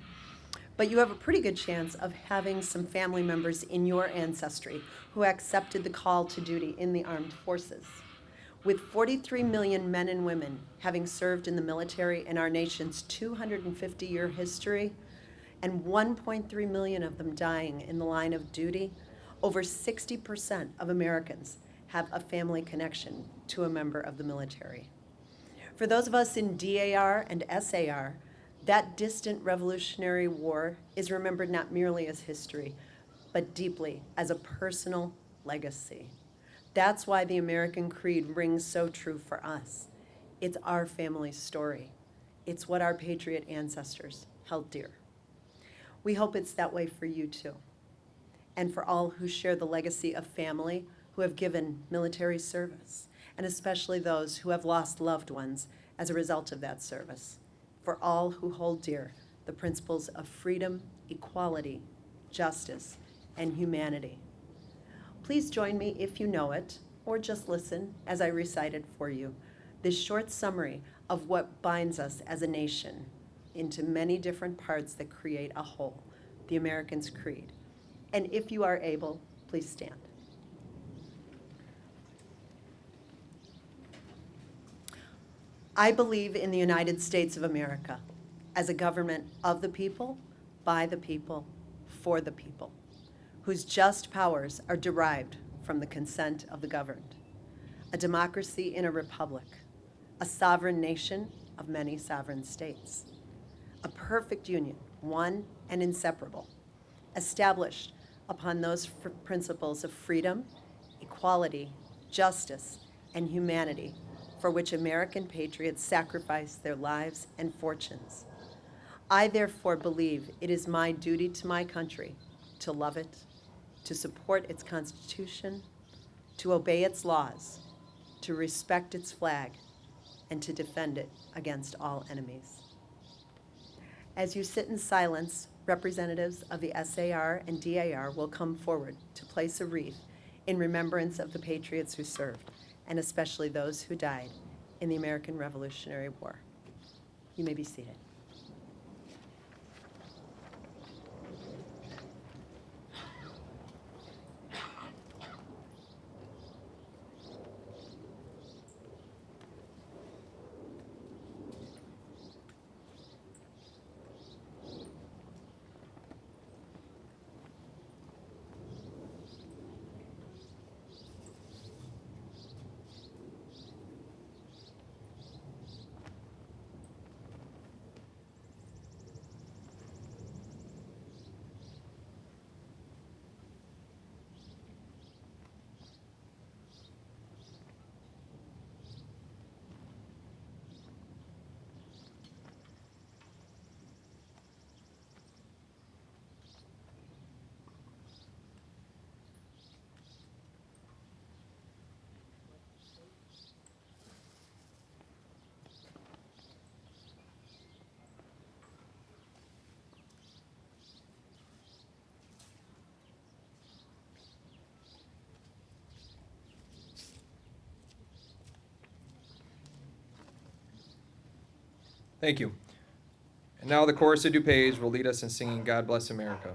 but you have a pretty good chance of having some family members in your ancestry who accepted the call to duty in the armed forces. With 43 million men and women having served in the military in our nation's 250-year history, and 1.3 million of them dying in the line of duty, over 60% of Americans have a family connection to a member of the military. For those of us in DAR and SAR, That distant Revolutionary War is remembered not merely as history, but deeply as a personal legacy. That's why the American creed rings so true for us. It's our family's story. It's what our patriot ancestors held dear. We hope it's that way for you too, and for all who share the legacy of family who have given military service, and especially those who have lost loved ones as a result of that service. For all who hold dear the principles of freedom, equality, justice, and humanity. Please join me if you know it, or just listen as I recite it for you, this short summary of what binds us as a nation into many different parts that create a whole, the American's Creed. And if you are able, please stand. I believe in the United States of America as a government of the people, by the people, for the people, whose just powers are derived from the consent of the governed, a democracy in a republic, a sovereign nation of many sovereign states, a perfect union, one and inseparable, established upon those principles of freedom, equality, justice, and humanity for which American patriots sacrificed their lives and fortunes. I therefore believe it is my duty to my country to love it, to support its Constitution, to obey its laws, to respect its flag, and to defend it against all enemies. As you sit in silence, representatives of the SAR and DAR will come forward to place a wreath in remembrance of the patriots who served, and especially those who died in the American Revolutionary War. You may be seated. Thank you. And now the chorus of DuPage will lead us in singing God Bless America.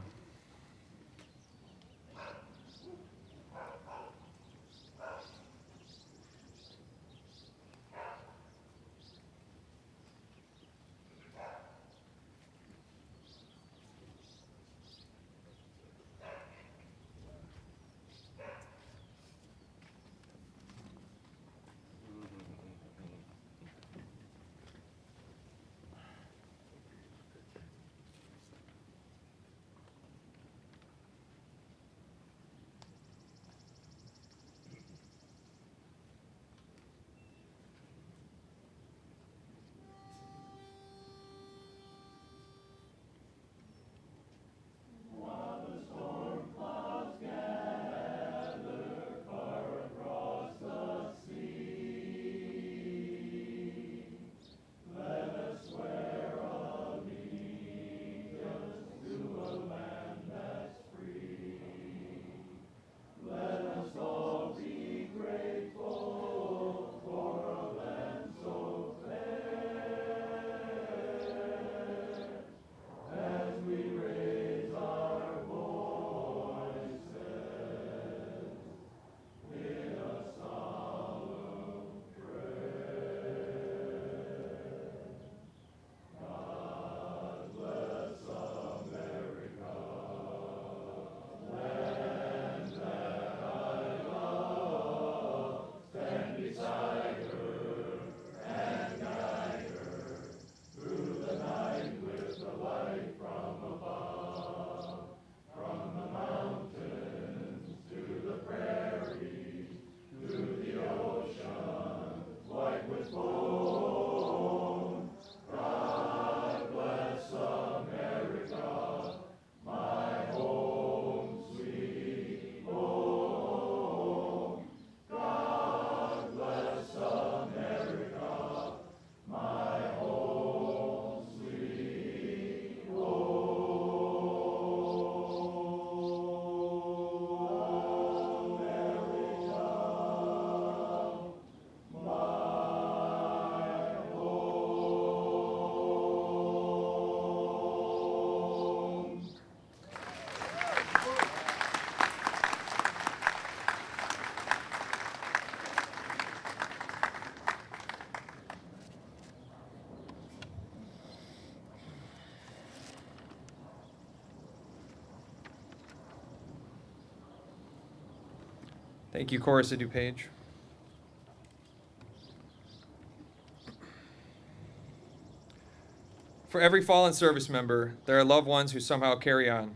Thank you, Chorus DuPage. For every fallen service member, there are loved ones who somehow carry on.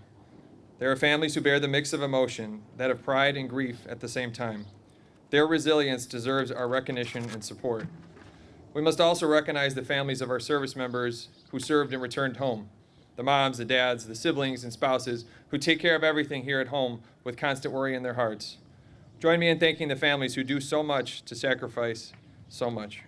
There are families who bear the mix of emotion, that of pride and grief at the same time. Their resilience deserves our recognition and support. We must also recognize the families of our service members who served and returned home. The moms, the dads, the siblings, and spouses who take care of everything here at home with constant worry in their hearts. Join me in thanking the families who do so much to sacrifice so much.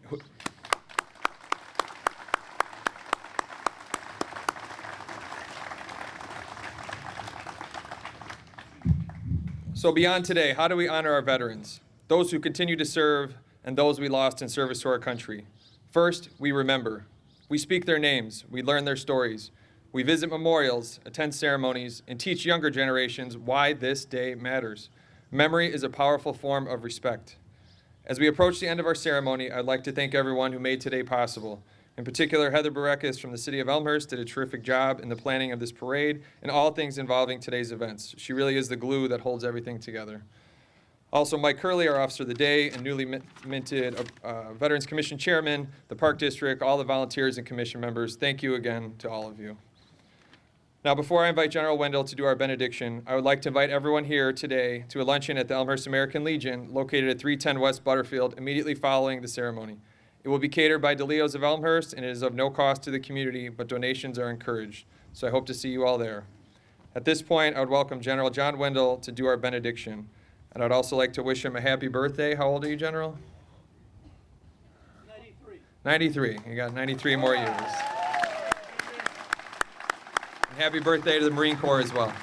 So beyond today, how do we honor our veterans, those who continue to serve and those we lost in service to our country? First, we remember. We speak their names, we learn their stories. We visit memorials, attend ceremonies, and teach younger generations why this day matters. Memory is a powerful form of respect. As we approach the end of our ceremony, I'd like to thank everyone who made today possible. In particular, Heather Barekis from the city of Elmhurst did a terrific job in the planning of this parade and all things involving today's events. She really is the glue that holds everything together. Also, Mike Curley, our Officer of the Day and newly minted Veterans Commission Chairman, the Park District, all the volunteers and commission members, thank you again to all of you. Now, before I invite General Wendell to do our benediction, I would like to invite everyone here today to a luncheon at the Elmhurst American Legion, located at 310 West Butterfield, immediately following the ceremony. It will be catered by DeLeo's of Elmhurst, and it is of no cost to the community, but donations are encouraged. So I hope to see you all there. At this point, I would welcome General John Wendell to do our benediction. And I'd also like to wish him a happy birthday. How old are you, General? 93. 93. You got 93 more years. And happy birthday to the Marine Corps as well.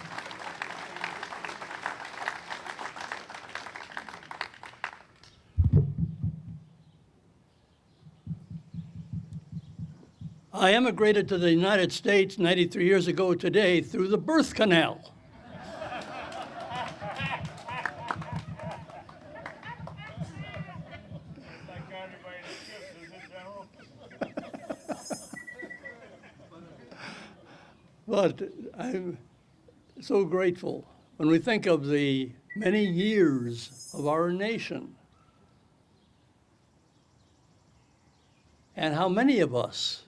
I emigrated to the United States 93 years ago today through the birth canal. But I'm so grateful when we think of the many years of our nation and how many of us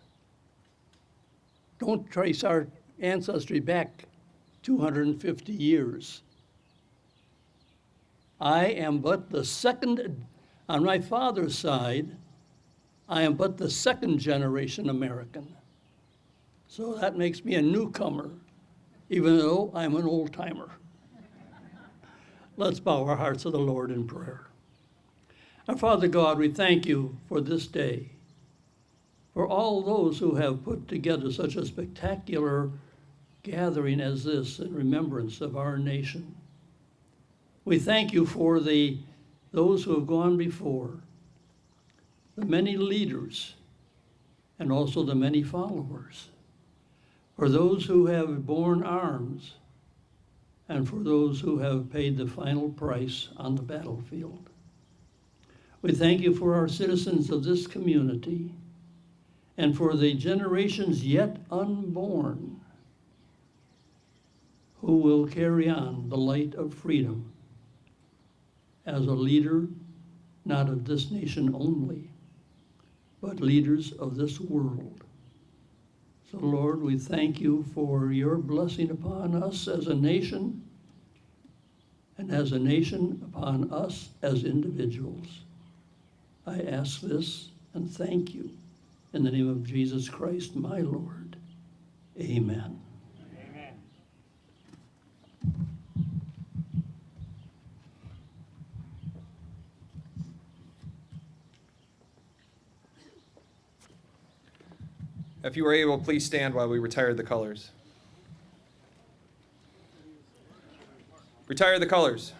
don't trace our ancestry back 250 years. I am but the second, on my father's side, I am but the second generation American. So that makes me a newcomer, even though I'm an old timer. Let's bow our hearts to the Lord in prayer. Our Father God, we thank you for this day, for all those who have put together such a spectacular gathering as this in remembrance of our nation. We thank you for those who have gone before, the many leaders, and also the many followers, for those who have borne arms, and for those who have paid the final price on the battlefield. We thank you for our citizens of this community, and for the generations yet unborn who will carry on the light of freedom as a leader, not of this nation only, but leaders of this world. So, Lord, we thank you for your blessing upon us as a nation, and as a nation upon us as individuals. I ask this and thank you in the name of Jesus Christ, my Lord. Amen. Amen. If you are able, please stand while we retire the colors. Retire the colors.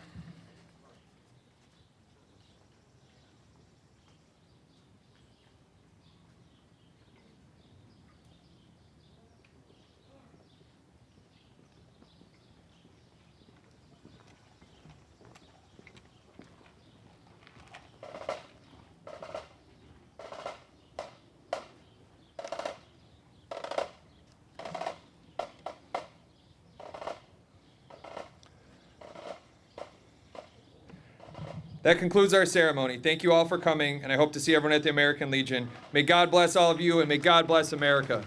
That concludes our ceremony. Thank you all for coming, and I hope to see everyone at the American Legion. May God bless all of you, and may God bless America.